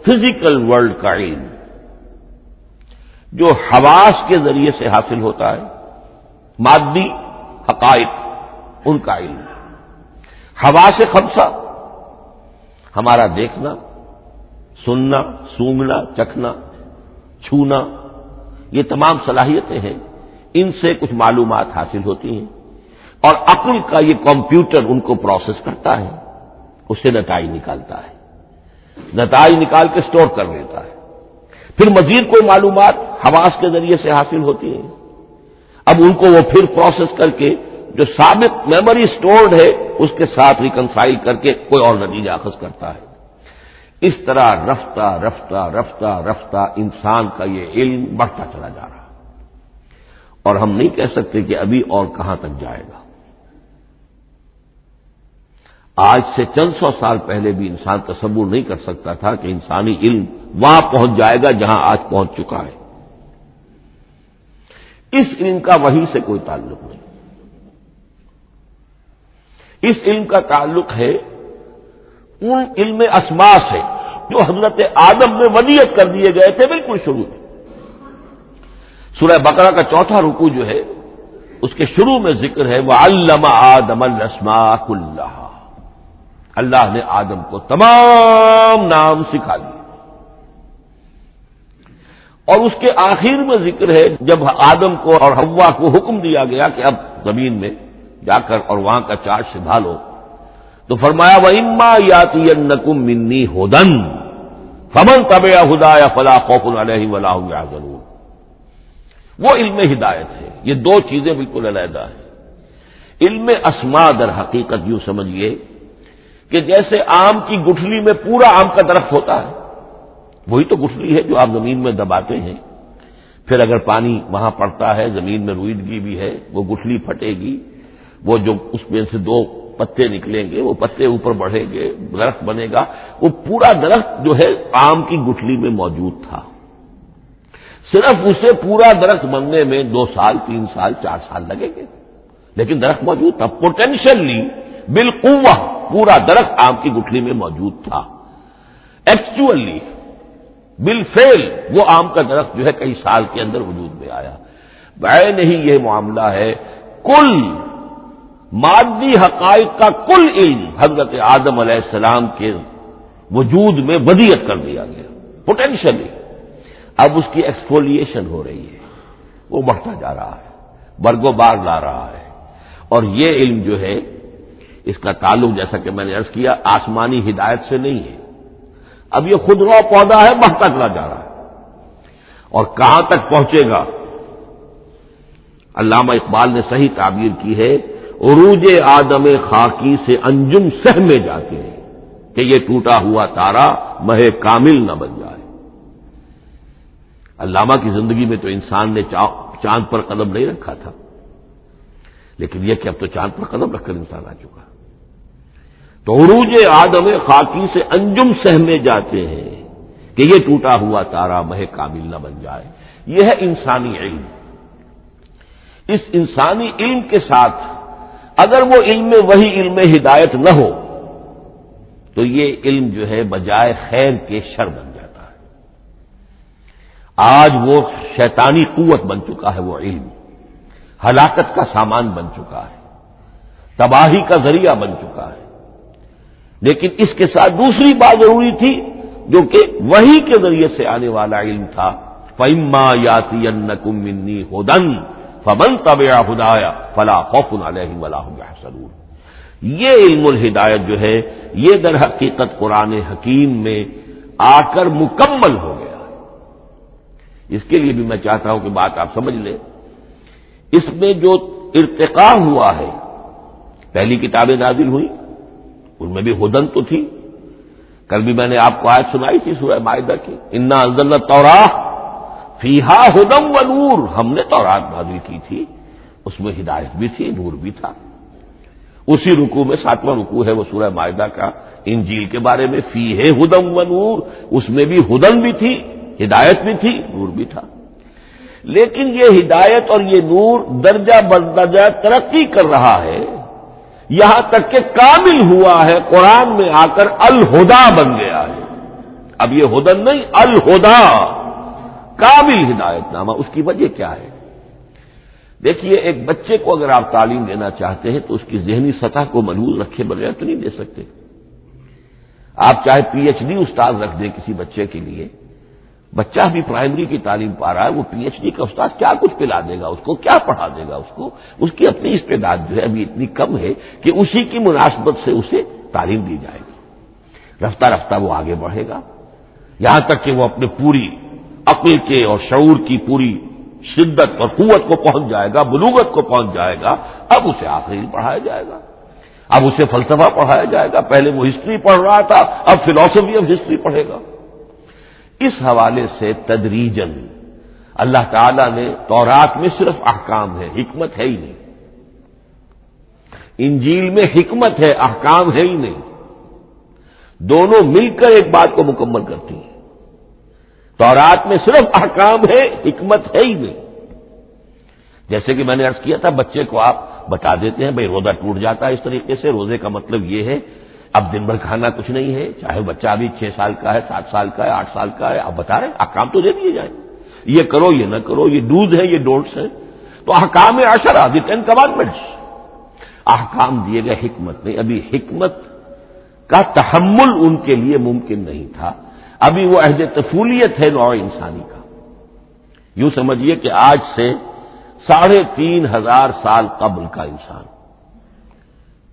فزیکل ورلڈ کا علم، جو حواس کے ذریعے سے حاصل ہوتا ہے، مادی حقائق ان کا علم. حواس 5 ہمارا دیکھنا، سننا، سونگنا، چکھنا، چھونا، یہ تمام صلاحیتیں ہیں، ان سے کچھ معلومات حاصل ہوتی ہیں، اور عقل کا یہ کمپیوٹر ان کو پروسیس کرتا ہے، اس سے نتائج نکالتا ہے، نتائج نکال کے سٹور کر لیتا ہے. پھر مزید کوئی معلومات حواس کے ذریعے سے حاصل ہوتی ہیں، اب ان کو وہ پھر پروسیس کر کے جو سابق میموری سٹورڈ ہے اس کے ساتھ ریکنسائل کر کے کوئی اور نتیجہ اخذ کرتا ہے. اس طرح رفتہ رفتہ رفتہ رفتہ انسان کا یہ علم بڑھتا چلا جا رہا، اور ہم نہیں کہہ سکتے کہ ابھی اور کہاں تک جائے گا. آج سے چند 100 سال پہلے بھی انسان تصور نہیں کر سکتا تھا کہ انسانی علم وہاں پہنچ جائے گا جہاں آج پہنچ چکا ہے. اس علم کا وحی سے کوئی تعلق نہیں. اس علم کا تعلق ہے ان علم اسماء سے جو حضرت آدم میں ودیعت کر دیے گئے تھے بالکل شروع میں. سورہ بقرہ کا 4واں رکوع جو ہے اس کے شروع میں ذکر ہے وَعَلَّمَ آدَمَ الْأَسْمَاءَ كُلَّهَا. اللہ نے آدم کو تمام نام سکھا دیے. اور اس کے آخر میں ذکر ہے جب آدم کو اور حوا کو حکم دیا گیا کہ اب زمین میں جا کر اور وہاں کا چارج سنبھالو، تو فرمایا وَإِمَّا يَأْتِيَنَّكُم مِّنِّي هُدًى فَمَن تَبِعَ هُدَايَ فَلَا خَوْفٌ عَلَيْهِمْ وَلَا هُمْ يَحْزَنُونَ. وہ علم ہدایت ہے. یہ 2 چیزیں بالکل علیحدہ ہیں. علم اسماء در حقیقت یوں سمجھیے کہ جیسے آم کی گٹھلی میں پورا آم کا درخت ہوتا ہے، وہی تو گٹھلی ہے جو آپ زمین میں دباتے ہیں. پھر اگر پانی وہاں پڑتا ہے، زمین میں روئیدگی بھی ہے، وہ گٹھلی پھٹے گی، وہ جو اس میں سے دو پتے نکلیں گے، وہ پتے اوپر بڑھیں گے، درخت بنے گا۔ وہ پورا درخت جو ہے آم کی گٹھلی میں موجود تھا، صرف اسے پورا درخت بننے میں 2 سال 3 سال 4 سال لگیں گے، لیکن درخت موجود تھا، پوٹینشلی بالقوہ پورا درخت آم کی گٹھلی میں موجود تھا۔ ایکچولی بالفعل وہ آم کا درخت جو ہے کئی سال کے اندر وجود میں آیا۔ بعین ہی یہ معاملہ ہے، کل مادی حقائق کا کل علم حضرت آدم علیہ السلام کے وجود میں ودیعت کر دیا گیا پوٹینشلی۔ اب اس کی ایکسفولیشن ہو رہی ہے، وہ بڑھتا جا رہا ہے، برگ و بار لا رہا ہے، اور یہ علم جو ہے اس کا تعلق جیسا کہ میں نے عرض کیا آسمانی ہدایت سے نہیں ہے۔ اب یہ خود رو پودا ہے، بڑھتا چلا جا رہا ہے، اور کہاں تک پہنچے گا؟ علامہ اقبال نے صحیح تعبیر کی ہے، عروج آدم خاکی سے انجم سہمے جاتے ہیں کہ یہ ٹوٹا ہوا تارا مہ کامل نہ بن جائے۔ علامہ کی زندگی میں تو انسان نے چاند پر قدم نہیں رکھا تھا، لیکن یہ کہ اب تو چاند پر قدم رکھ کر انسان آ چکا۔ تو عروج آدم خاکی سے انجم سہمے جاتے ہیں کہ یہ ٹوٹا ہوا تارا مہ کامل نہ بن جائے۔ یہ ہے انسانی علم۔ اس انسانی علم کے ساتھ اگر وہ علم وہی علم ہدایت نہ ہو تو یہ علم جو ہے بجائے خیر کے شر بن جاتا ہے۔ آج وہ شیطانی قوت بن چکا ہے، وہ علم ہلاکت کا سامان بن چکا ہے، تباہی کا ذریعہ بن چکا ہے۔ لیکن اس کے ساتھ دوسری بات ضروری تھی جو کہ وحی کے ذریعے سے آنے والا علم تھا، فَإِمَّا يَأْتِيَنَّكُم مِّنِّي هُدًى فَمَن تَبِعَ هُدَايَ فَلَا خَوْفٌ عَلَيْهِمْ وَلَا هُمْ يَحْزَنُونَ۔ یہ علم الہدایت جو ہے یہ در حقیقت قرآن حکیم میں آ کر مکمل ہو گیا ہے۔ اس کے لیے بھی میں چاہتا ہوں کہ بات آپ سمجھ لیں، اس میں جو ارتقاء ہوا ہے، پہلی کتابیں نازل ہوئی ان میں بھی ہدن تو تھی، کل بھی میں نے آپ کو آیت سنائی تھی سورہ مائدہ کی، انا انزلنا التوراۃ فیہا ھدی و نور، ہم نے تورات نازل کی تھی، اس میں ہدایت بھی تھی، نور بھی تھا۔ اسی رکوع میں 7واں رکوع ہے وہ سورہ مائدہ کا، انجیل کے بارے میں، فیہ ھدی و نور، اس میں بھی ہدن بھی تھی، ہدایت بھی تھی، نور بھی تھا۔ لیکن یہ ہدایت اور یہ نور درجہ بدرجہ ترقی کر رہا ہے، یہاں تک کہ کامل ہوا ہے، قرآن میں آ کر الہدا بن گیا ہے۔ اب یہ ہدن نہیں، الہدا، کامل ہدایت نامہ۔ اس کی وجہ کیا ہے؟ دیکھیے، ایک بچے کو اگر آپ تعلیم دینا چاہتے ہیں تو اس کی ذہنی سطح کو ملحوظ رکھے بغیر تو نہیں دے سکتے۔ آپ چاہے پی ایچ ڈی استاد رکھ دیں کسی بچے کے لیے، بچہ بھی پرائمری کی تعلیم پا رہا ہے، وہ پی ایچ ڈی کا استاد کیا کچھ پلا دے گا اس کو، کیا پڑھا دے گا اس کو؟ اس کی اپنی استعداد جو ہے ابھی اتنی کم ہے کہ اسی کی مناسبت سے اسے تعلیم دی جائے گی، رفتہ رفتہ وہ آگے بڑھے گا، یہاں تک کہ وہ اپنے پوری عقل کے اور شعور کی پوری شدت اور قوت کو پہنچ جائے گا، بلوغت کو پہنچ جائے گا۔ اب اسے آخری پڑھایا جائے گا، اب اسے فلسفہ پڑھایا جائے گا، پہلے وہ ہسٹری پڑھ رہا تھا، اب فلسفی آف ہسٹری پڑھے گا۔ اس حوالے سے تدریجاً اللہ تعالیٰ نے تورات میں صرف احکام ہے، حکمت ہے ہی نہیں، انجیل میں حکمت ہے، احکام ہے ہی نہیں، دونوں مل کر ایک بات کو مکمل کرتی ہیں۔ تورات میں صرف احکام ہے، حکمت ہے ہی نہیں۔ جیسے کہ میں نے عرض کیا تھا، بچے کو آپ بتا دیتے ہیں بھئی روزہ ٹوٹ جاتا ہے اس طریقے سے، روزے کا مطلب یہ ہے اب دن بھر کھانا کچھ نہیں ہے، چاہے بچہ ابھی 6 سال کا ہے، 7 سال کا ہے، 8 سال کا ہے، آپ بتا رہے ہیں احکام تو دے دیے جائیں، یہ کرو یہ نہ کرو، یہ ڈوز ہے یہ ڈونٹس ہے، تو احکام عشرہ، دی 10 کمانڈمنٹس، احکام دیے گئے، حکمت نہیں۔ ابھی حکمت کا تحمل ان کے لیے ممکن نہیں تھا، ابھی وہ عہد طفولیت ہے نوع انسانی کا۔ یوں سمجھیے کہ آج سے 3500 سال قبل کا انسان،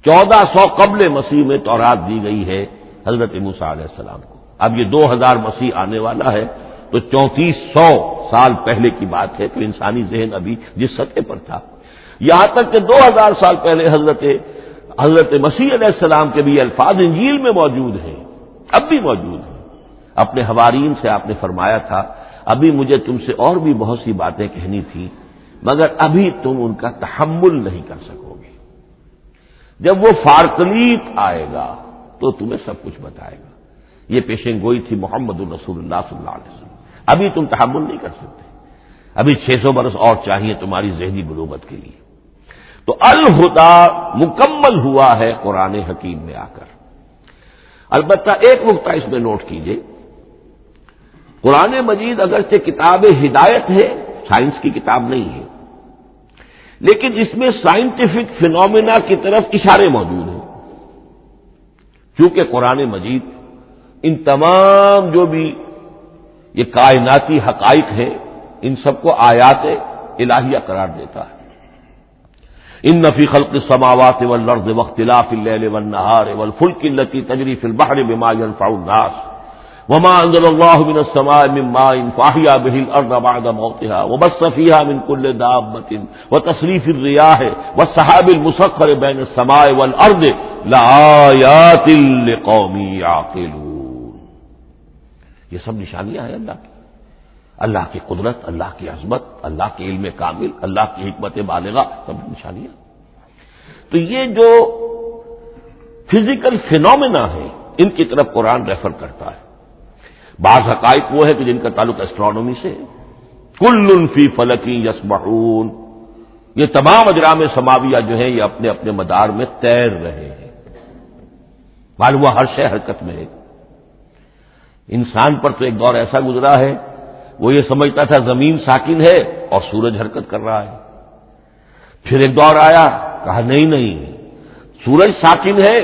1400 قبل مسیح میں تورات دی گئی ہے حضرت موسیٰ علیہ السلام کو۔ اب یہ 2000 مسیح آنے والا ہے تو 3400 سال پہلے کی بات ہے، تو انسانی ذہن ابھی جس سطح پر تھا، یہاں تک کہ 2000 سال پہلے حضرت مسیح علیہ السلام کے بھی الفاظ انجیل میں موجود ہیں، اب بھی موجود ہیں۔ اپنے حوارین سے آپ نے فرمایا تھا ابھی مجھے تم سے اور بھی بہت سی باتیں کہنی تھی مگر ابھی تم ان کا تحمل نہیں کر سکو گے. جب وہ فارقلیت آئے گا تو تمہیں سب کچھ بتائے گا. یہ پیشن گوئی تھی محمد الرسول اللہ صلی اللہ علیہ وسلم. ابھی تم تحمل نہیں کر سکتے، ابھی 600 برس اور چاہیے تمہاری ذہنی بلوغت کے لیے. تو الہدیٰ مکمل ہوا ہے قرآن حکیم میں آ کر. البتہ ایک نقطہ اس میں نوٹ کیجئے، قرآن مجید اگرچہ کتاب ہدایت ہے، سائنس کی کتاب نہیں ہے، لیکن اس میں سائنٹیفک فینومینا کی طرف اشارے موجود ہیں. چونکہ قرآن مجید ان تمام جو بھی یہ کائناتی حقائق ہیں ان سب کو آیات الہیہ قرار دیتا ہے. ان فی خلق السماوات والارض واختلاف اللیل والنہار والفلک التی تجری فی البحر بما ينفع الناس وما انزل اللہ من السماء من ماء فاحیا به الارض بعد موتها وبث فيها من كل دابة وتصریف الرياح والسحاب المسخر بين السماء والارض لآیات لقوم یعقلون. یہ سب نشانیاں ہیں اللہ کی قدرت، اللہ کی عظمت، اللہ کے علم کامل، اللہ کی حکمت بالغہ، سب نشانیاں. تو یہ جو فزیکل فینومینا ہے ان کی طرف قرآن ریفر کرتا ہے. بعض حقائق وہ ہے کہ جن کا تعلق ایسٹرونومی سے ہے. کل فی فلک یسبحون، یہ تمام اجرام سماویہ جو ہیں یہ اپنے اپنے مدار میں تیر رہے ہیں. معلوم ہوا ہر شے حرکت میں ہے. انسان پر تو ایک دور ایسا گزرا ہے وہ یہ سمجھتا تھا زمین ساکن ہے اور سورج حرکت کر رہا ہے. پھر ایک دور آیا کہا نہیں سورج ساکن ہے،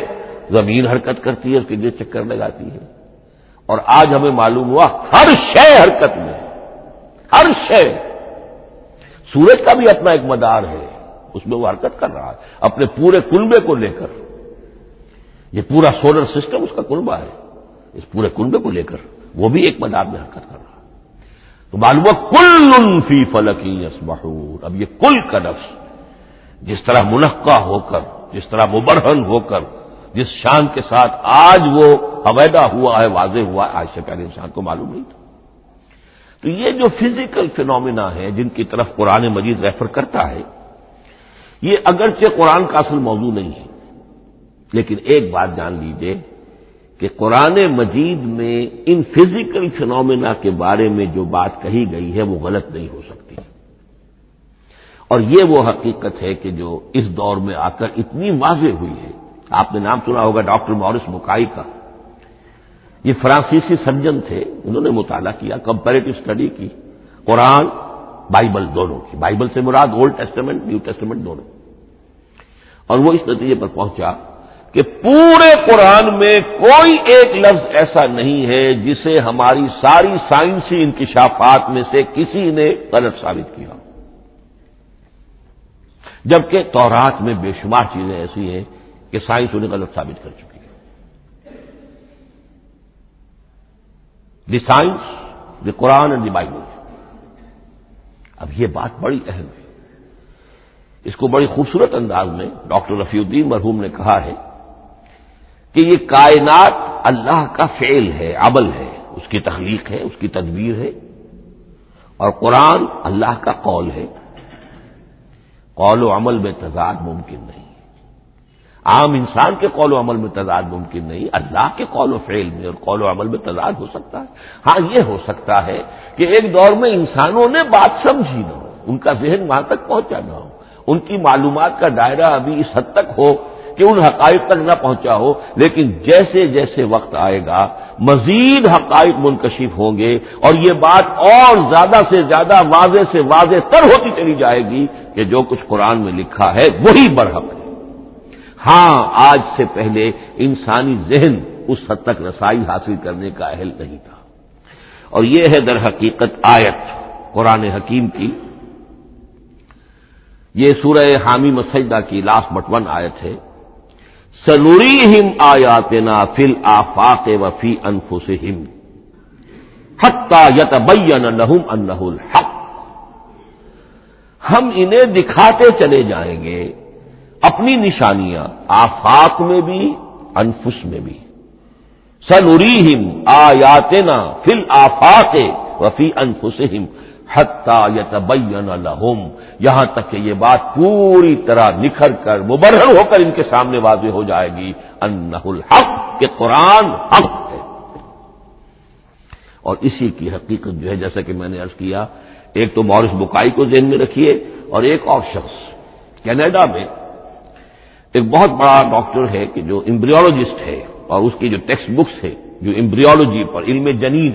زمین حرکت کرتی ہے، اس کے لیے چکر لگاتی ہے. اور آج ہمیں معلوم ہوا ہر شے حرکت میں، ہر شے. سورج کا بھی اپنا ایک مدار ہے، اس میں وہ حرکت کر رہا ہے اپنے پورے کنبے کو لے کر. یہ پورا سولر سسٹم اس کا کنبہ ہے، اس پورے کنبے کو لے کر وہ بھی ایک مدار میں حرکت کر رہا ہے. تو معلوم ہوا کل فی فلک یسبحون. اب یہ کل کا لفظ جس طرح منقع ہو کر، جس طرح مبرہن ہو کر، جس شان کے ساتھ آج وہ عویدہ ہوا ہے، واضح ہوا ہے، آج سے پہلے انسان کو معلوم نہیں تھا. تو یہ جو فزیکل فینومینا ہے جن کی طرف قرآن مجید ریفر کرتا ہے، یہ اگرچہ قرآن کا اصل موضوع نہیں ہے، لیکن ایک بات جان لیجئے کہ قرآن مجید میں ان فزیکل فینومینا کے بارے میں جو بات کہی گئی ہے وہ غلط نہیں ہو سکتی. اور یہ وہ حقیقت ہے کہ جو اس دور میں آ کر اتنی واضح ہوئی ہے. آپ نے نام سنا ہوگا ڈاکٹر مورس بکائی کا. یہ فرانسیسی سرجن تھے، انہوں نے مطالعہ کیا، کمپیریٹو اسٹڈی کی قرآن بائبل دونوں کی. بائبل سے مراد اولڈ ٹیسٹمنٹ، نیو ٹیسٹمنٹ دونوں. اور وہ اس نتیجے پر پہنچا کہ پورے قرآن میں کوئی ایک لفظ ایسا نہیں ہے جسے ہماری ساری سائنسی انکشافات میں سے کسی نے غلط ثابت کیا، جبکہ تورات میں بے شمار چیزیں ایسی ہیں کہ سائنس انہیں غلط ثابت کر چکی ہے. The science, the Quran and the Bible. اب یہ بات بڑی اہم ہے. اس کو بڑی خوبصورت انداز میں ڈاکٹر رفیع الدین مرحوم نے کہا ہے کہ یہ کائنات اللہ کا فعل ہے، عمل ہے، اس کی تخلیق ہے، اس کی تدبیر ہے، اور قرآن اللہ کا قول ہے. قول و عمل میں تضاد ممکن نہیں. عام انسان کے قول و عمل میں تضاد ممکن نہیں، اللہ کے قول و فعل میں اور قول و عمل میں تضاد ہو سکتا ہے. ہاں یہ ہو سکتا ہے کہ ایک دور میں انسانوں نے بات سمجھی نہ ہو، ان کا ذہن وہاں تک پہنچا نہ ہو، ان کی معلومات کا دائرہ ابھی اس حد تک ہو کہ ان حقائق تک نہ پہنچا ہو. لیکن جیسے جیسے وقت آئے گا مزید حقائق منکشف ہوں گے اور یہ بات اور زیادہ سے زیادہ واضح سے واضح تر ہوتی چلی جائے گی کہ جو کچھ قرآن میں لکھا ہے وہی برحق ہے. ہاں آج سے پہلے انسانی ذہن اس حد تک رسائی حاصل کرنے کا اہل نہیں تھا. اور یہ ہے در حقیقت آیت قرآن حکیم کی. یہ سورہ حامیم السجدہ کی لاسٹ بٹ 1 آیت ہے. سنریہم آیاتنا فی الآفاق وفی انفسہم حتی یتبین لہم انہ الحق. ہم انہیں دکھاتے چلے جائیں گے اپنی نشانیاں، آفاق میں بھی انفس میں بھی. سنریہم آیاتنا فی الآفاق وفی انفسہم حتی یتبین لہم، یہاں تک کہ یہ بات پوری طرح نکھر کر مبرہر ہو کر ان کے سامنے واضح ہو جائے گی انہ الحق، کہ قرآن حق ہے۔ اور اسی کی حقیقت جو ہے، جیسا کہ میں نے عرض کیا، ایک تو مورس بکائی کو ذہن میں رکھیے، اور ایک اور شخص کینیڈا میں ایک بہت بڑا ڈاکٹر ہے کہ جو ایمبریولوجسٹ ہے، اور اس کی جو ٹیکسٹ بکس ہے جو ایمبریولوجی پر، علم جنین،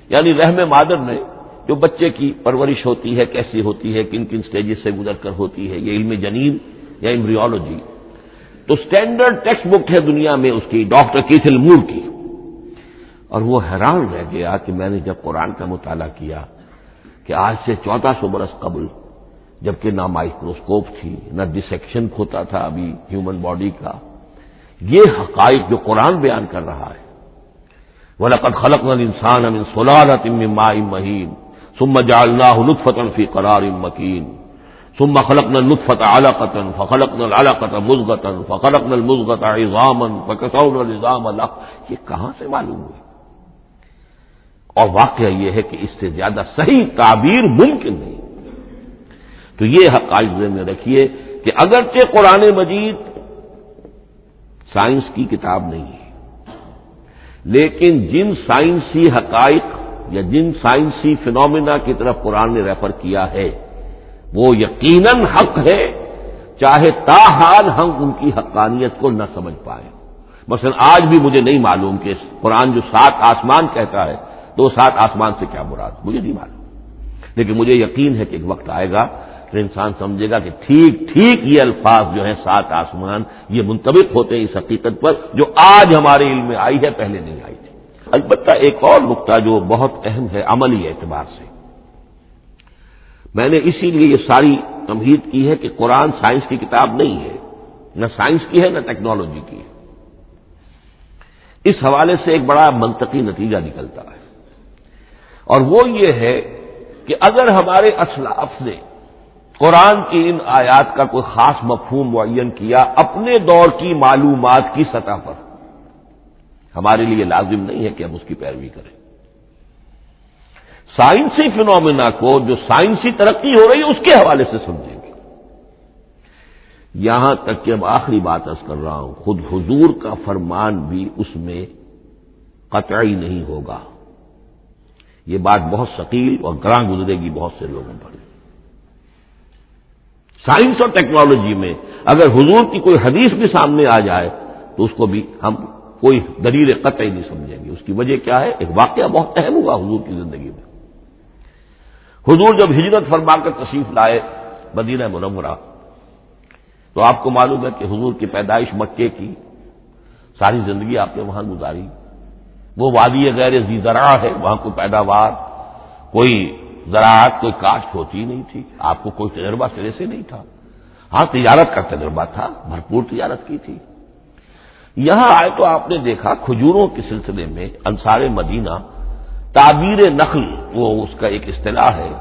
یعنی رحم مادر میں جو بچے کی پرورش ہوتی ہے، کیسی ہوتی ہے، کن کن سٹیجز سے گزر کر ہوتی ہے، یہ علم جنین یا ایمبریولوجی، تو سٹینڈرڈ ٹیکسٹ بک ہے دنیا میں اس کی، ڈاکٹر کیتھل مور کی۔ اور وہ حیران رہ گیا کہ میں نے جب قرآن کا مطالعہ کیا کہ آج سے 1400 برس قبل، جبکہ نہ مائکروسکوپ تھی، نہ ڈسیکشن ہوتا تھا ابھی ہیومن باڈی کا، یہ حقائق جو قرآن بیان کر رہا ہے، وَلَقَدْ خَلَقْنَا الْإِنسَانَ مِنْ صُلَالَةٍ مِّن مَّاءٍ مَّهِينٍ ثُمَّ جَعَلْنَاهُ نُطْفَةً فِي قَرَارٍ مَّكِينٍ ثُمَّ خَلَقْنَا النُّطْفَةَ عَلَقَةً فَخَلَقْنَا الْعَلَقَةَ مُضْغَةً فَخَلَقْنَا الْمُضْغَةَ عِظَامًا فَكَسَوْنَا الْعِظَامَ لَحْمًا، یہ کہاں سے معلوم ہوئی؟ اور واقعہ یہ ہے کہ اس سے زیادہ صحیح تعبیر ممکن نہیں۔ تو یہ حقائق ذہن میں رکھیے کہ اگرچہ قرآن مجید سائنس کی کتاب نہیں ہے، لیکن جن سائنسی حقائق یا جن سائنسی فینومینا کی طرف قرآن نے ریفر کیا ہے وہ یقیناً حق ہے، چاہے تاحال ہم ان کی حقانیت کو نہ سمجھ پائیں۔ مثلا آج بھی مجھے نہیں معلوم کہ قرآن جو 7 آسمان کہتا ہے تو 7 آسمان سے کیا مراد، مجھے نہیں معلوم، لیکن مجھے یقین ہے کہ ایک وقت آئے گا کہ انسان سمجھے گا کہ ٹھیک ٹھیک یہ الفاظ جو ہیں 7 آسمان، یہ منطبق ہوتے ہیں اس حقیقت پر جو آج ہمارے علم میں آئی ہے، پہلے نہیں آئی تھی۔ البتہ ایک اور نقطہ جو بہت اہم ہے عملی اعتبار سے، میں نے اسی لیے یہ ساری تمہید کی ہے کہ قرآن سائنس کی کتاب نہیں ہے، نہ سائنس کی ہے نہ ٹیکنالوجی کی ہے۔ اس حوالے سے ایک بڑا منطقی نتیجہ نکلتا ہے، اور وہ یہ ہے کہ اگر ہمارے اسلاف نے قرآن کی ان آیات کا کوئی خاص مفہوم معین کیا اپنے دور کی معلومات کی سطح پر، ہمارے لیے لازم نہیں ہے کہ ہم اس کی پیروی کریں۔ سائنسی فینومینا کو جو سائنسی ترقی ہو رہی ہے اس کے حوالے سے سمجھیں گے۔ یہاں تک کہ اب آخری بات عرض کر رہا ہوں، خود حضور کا فرمان بھی اس میں قطعی نہیں ہوگا۔ یہ بات بہت ثقیل اور گراں گزرے گی بہت سے لوگوں پر۔ سائنس اور ٹیکنالوجی میں اگر حضور کی کوئی حدیث بھی سامنے آ جائے تو اس کو بھی ہم کوئی دلیل قطعی نہیں سمجھیں گے۔ اس کی وجہ کیا ہے؟ ایک واقعہ بہت اہم ہوا حضور کی زندگی میں۔ حضور جب ہجرت فرما کر تشریف لائے مدینہ منورہ، تو آپ کو معلوم ہے کہ حضور کی پیدائش مکے کی، ساری زندگی آپ نے وہاں گزاری۔ وہ وادی غیر ذی زرع ہے، وہاں کوئی پیداوار، کوئی زراعت، کوئی کاشت ہوتی نہیں تھی، آپ کو کوئی تجربہ سرے سے نہیں تھا۔ ہاں تجارت کا تجربہ تھا، بھرپور تجارت کی تھی۔ یہاں آئے تو آپ نے دیکھا کھجوروں کے سلسلے میں انصار مدینہ تعبیر نخل، وہ اس کا ایک اصطلاح ہے۔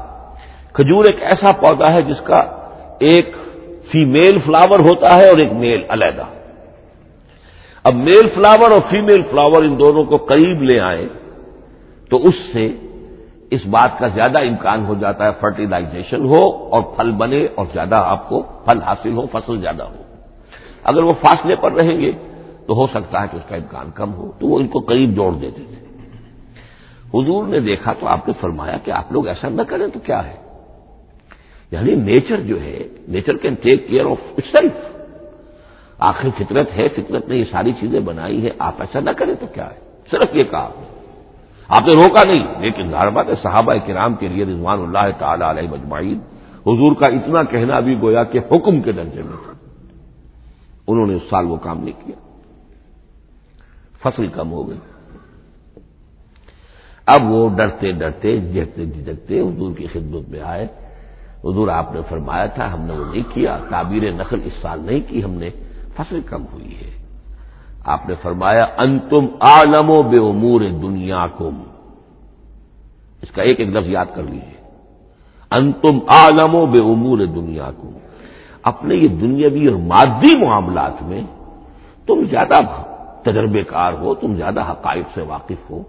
کھجور ایک ایسا پودا ہے جس کا ایک فیمیل فلاور ہوتا ہے اور ایک میل علیحدہ۔ اب میل فلاور اور فیمیل فلاور ان دونوں کو قریب لے آئیں تو اس سے اس بات کا زیادہ امکان ہو جاتا ہے فرٹیلائزیشن ہو اور پھل بنے اور زیادہ آپ کو پھل حاصل ہو، فصل زیادہ ہو۔ اگر وہ فاصلے پر رہیں گے تو ہو سکتا ہے کہ اس کا امکان کم ہو، تو وہ ان کو قریب جوڑ دیتے تھے۔ حضور نے دیکھا تو آپ نے فرمایا کہ آپ لوگ ایسا نہ کریں تو کیا ہے، یعنی نیچر جو ہے، nature can take care of it self, آخر فطرت ہے، فطرت نے یہ ساری چیزیں بنائی ہے، آپ ایسا نہ کریں تو کیا ہے، صرف یہ کہا آپ نے روکا نہیں۔ لیکن ظاہر بات ہے صحابہ کرام کے لیے رضوان اللہ تعالی علیہ مجمعین حضور کا اتنا کہنا بھی گویا کہ حکم کے درجے میں تھا، انہوں نے اس سال وہ کام نہیں کیا، فصل کم ہو گئی۔ اب وہ ڈرتے ڈرتے جھجکتے جھجکتے حضور کی خدمت میں آئے۔ حضور آپ نے فرمایا تھا ہم نے وہ نہیں کیا، تعبیر نخل اس سال نہیں کی ہم نے، فصل کم ہوئی ہے۔ آپ نے فرمایا انتم عالم بامور دنیاکم، اس کا ایک ایک لفظ یاد کر لیجیے، انتم عالم بامور دنیاکم، اپنے یہ دنیاوی اور مادی معاملات میں تم زیادہ تجربے کار ہو، تم زیادہ حقائق سے واقف ہو،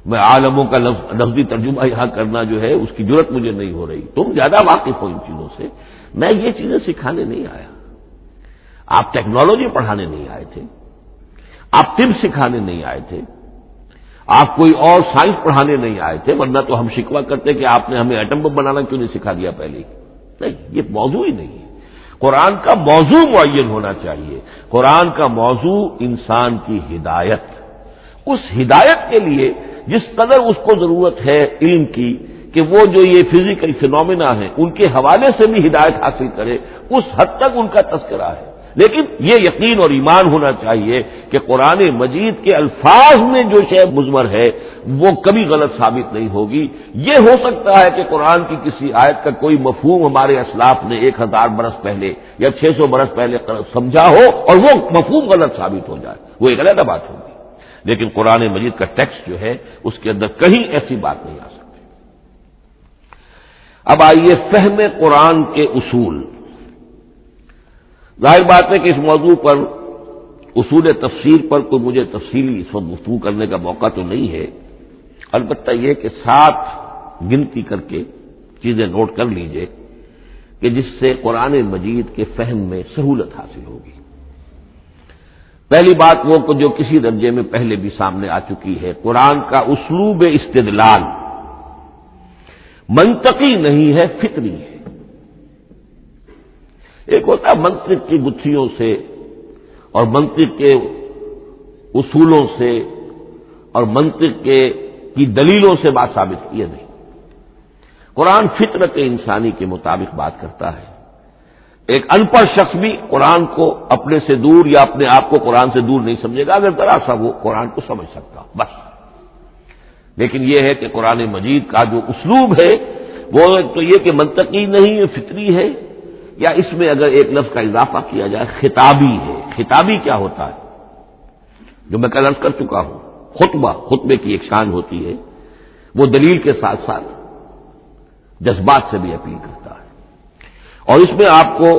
میں عالموں کا لفظی ترجمہ یہاں کرنا جو ہے اس کی جرت مجھے نہیں ہو رہی. تم زیادہ واقف ہو ان چیزوں سے. میں یہ چیزیں سکھانے نہیں آیا. آپ ٹیکنالوجی پڑھانے نہیں آئے تھے, آپ طب سکھانے نہیں آئے تھے, آپ کوئی اور سائنس پڑھانے نہیں آئے تھے, ورنہ تو ہم شکوہ کرتے کہ آپ نے ہمیں ایٹم بم بنانا کیوں نہیں سکھا دیا پہلے ہی. نہیں, یہ موضوع ہی نہیں ہے. قرآن کا موضوع معین ہونا چاہیے. قرآن کا موضوع انسان کی ہدایت. اس ہدایت کے لیے جس قدر اس کو ضرورت ہے علم کی کہ وہ جو یہ فزیکل فینومینا ہیں ان کے حوالے سے بھی ہدایت حاصل کرے, اس حد تک ان کا تذکرہ ہے. لیکن یہ یقین اور ایمان ہونا چاہیے کہ قرآن مجید کے الفاظ میں جو شے مضمر ہے وہ کبھی غلط ثابت نہیں ہوگی. یہ ہو سکتا ہے کہ قرآن کی کسی آیت کا کوئی مفہوم ہمارے اسلاف نے 1000 برس پہلے یا 600 برس پہلے سمجھا ہو اور وہ مفہوم غلط ثابت ہو جائے, وہ ایک علیحدہ بات ہوگی. لیکن قرآن مجید کا ٹیکسٹ جو ہے اس کے اندر کہیں ایسی بات نہیں آ سکتی. اب آئیے فہم قرآن کے اصول. ظاہر بات ہے کہ اس موضوع پر اصول تفسیر پر کوئی مجھے تفصیلی اس وقت گفتگو کرنے کا موقع تو نہیں ہے. البتہ یہ کہ 7 گنتی کر کے چیزیں نوٹ کر لیجئے کہ جس سے قرآن مجید کے فہم میں سہولت حاصل ہوگی. پہلی بات وہ جو کسی درجے میں پہلے بھی سامنے آ چکی ہے, قرآن کا اسلوب استدلال منطقی نہیں ہے, فطری ہے. ایک ہوتا ہے منطق کی گتھیوں سے اور منطق کے اصولوں سے اور منطق کی دلیلوں سے بات ثابت کی. نہیں, قرآن فطرت انسانی کے مطابق بات کرتا ہے. ایک ان پڑھ شخص بھی قرآن کو اپنے سے دور یا اپنے آپ کو قرآن سے دور نہیں سمجھے گا اگر ذرا سا وہ قرآن کو سمجھ سکتا بس. لیکن یہ ہے کہ قرآن مجید کا جو اسلوب ہے وہ تو یہ کہ منطقی نہیں ہے, فطری ہے, یا اس میں اگر ایک لفظ کا اضافہ کیا جائے خطابی ہے. خطابی کیا ہوتا ہے, جو میں کل عرض کر چکا ہوں, خطبے کی ایک شان ہوتی ہے, وہ دلیل کے ساتھ ساتھ جذبات سے بھی اپیل کرتا ہے. اور اس میں آپ کو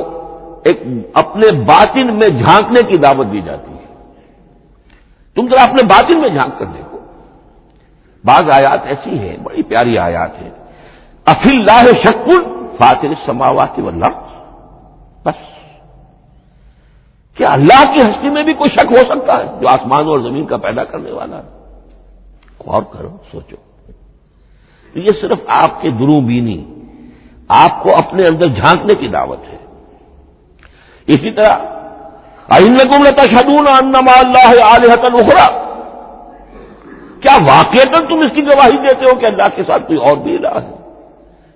ایک اپنے باطن میں جھانکنے کی دعوت دی جاتی ہے. تم ذرا اپنے باطن میں جھانک کر دیکھو. بعض آیات ایسی ہیں, بڑی پیاری آیات ہیں, افی اللہ شک فاطر السماوات والارض. بس کیا اللہ کی ہستی میں بھی کوئی شک ہو سکتا ہے جو آسمان اور زمین کا پیدا کرنے والا ہے؟ غور کرو, سوچو. یہ صرف آپ کے دروں بینی, آپ کو اپنے اندر جھانکنے کی دعوت ہے. اسی طرح اَإِنَّكُمْ لَتَشْهَدُونَ أَنَّ مَعَ اللَّهِ آلِهَةً أُخْرَىٰ. کیا واقعتاً تم اس کی گواہی دیتے ہو کہ اللہ کے ساتھ کوئی اور بھی الہ ہے؟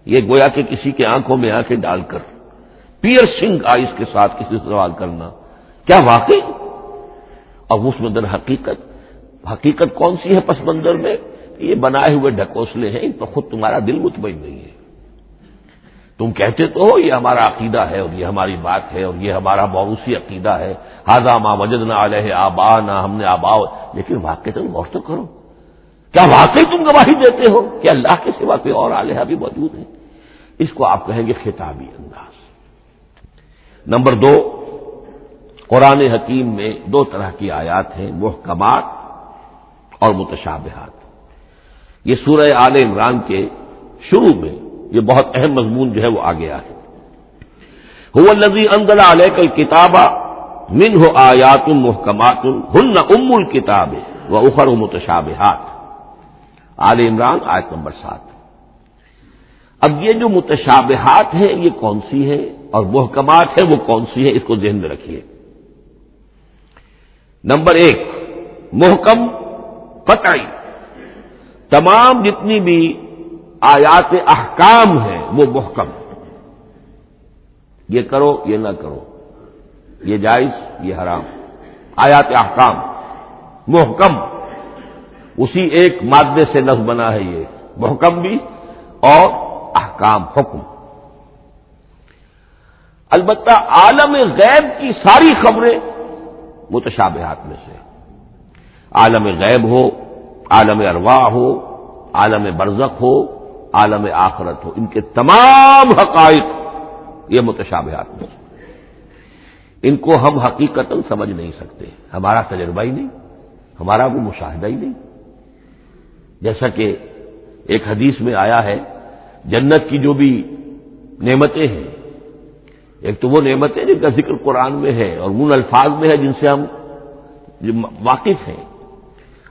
یہ گویا کہ کسی کے آنکھوں میں آنکھیں ڈال کر پیئرسنگ آئیز کے ساتھ کسی سے سوال کرنا, کیا واقعی؟ اور اس میں در حقیقت کون سی ہے پس منظر میں؟ یہ بنائے ہوئے ڈھکوسلے ہیں, ان پر خود تمہارا دل مطمئن نہیں ہے. تم کہتے تو ہو یہ ہمارا عقیدہ ہے اور یہ ہماری بات ہے اور یہ ہمارا موروثی عقیدہ ہے, ھذا ما وجدنا علیہ آباءنا, ہم نے آباء, لیکن واقعتاً غور تو کرو, کیا واقعی تم گواہی دیتے ہو کہ اللہ کے سوا کوئی اور الہ بھی موجود ہے؟ اس کو آپ کہیں گے خطابی انداز. نمبر 2, قرآن حکیم میں 2 طرح کی آیات ہیں, محکمات اور متشابہات. یہ سورہ آل عمران کے شروع میں یہ بہت اہم مضمون جو ہے وہ آ گیا ہے. هو الذی انزل علیک الکتاب منہ آیات محکمات ہن ام الکتاب واخر متشابہات. آل عمران آیت نمبر 7. اب یہ جو متشابہات ہیں یہ کون سی ہے اور محکمات ہیں وہ کون سی ہے, اس کو ذہن میں رکھیے. نمبر 1, محکم قطعی. تمام جتنی بھی آیات احکام ہیں وہ محکم, یہ کرو یہ نہ کرو, یہ جائز یہ حرام. آیات احکام محکم, اسی ایک مادے سے لفظ بنا ہے, یہ محکم بھی اور احکام حکم. البتہ عالم غیب کی ساری خبریں متشابہات میں سے. عالم غیب ہو, عالم ارواح ہو, عالم برزخ ہو, عالم آخرت ہو, ان کے تمام حقائق یہ متشابہات میں سے. ان کو ہم حقیقتاً سمجھ نہیں سکتے, ہمارا تجربہ ہی نہیں, ہمارا وہ مشاہدہ ہی نہیں. جیسا کہ ایک حدیث میں آیا ہے جنت کی جو بھی نعمتیں ہیں، ایک تو وہ نعمتیں جن کا ذکر قرآن میں ہے اور ان الفاظ میں ہے جن سے ہم واقف ہیں.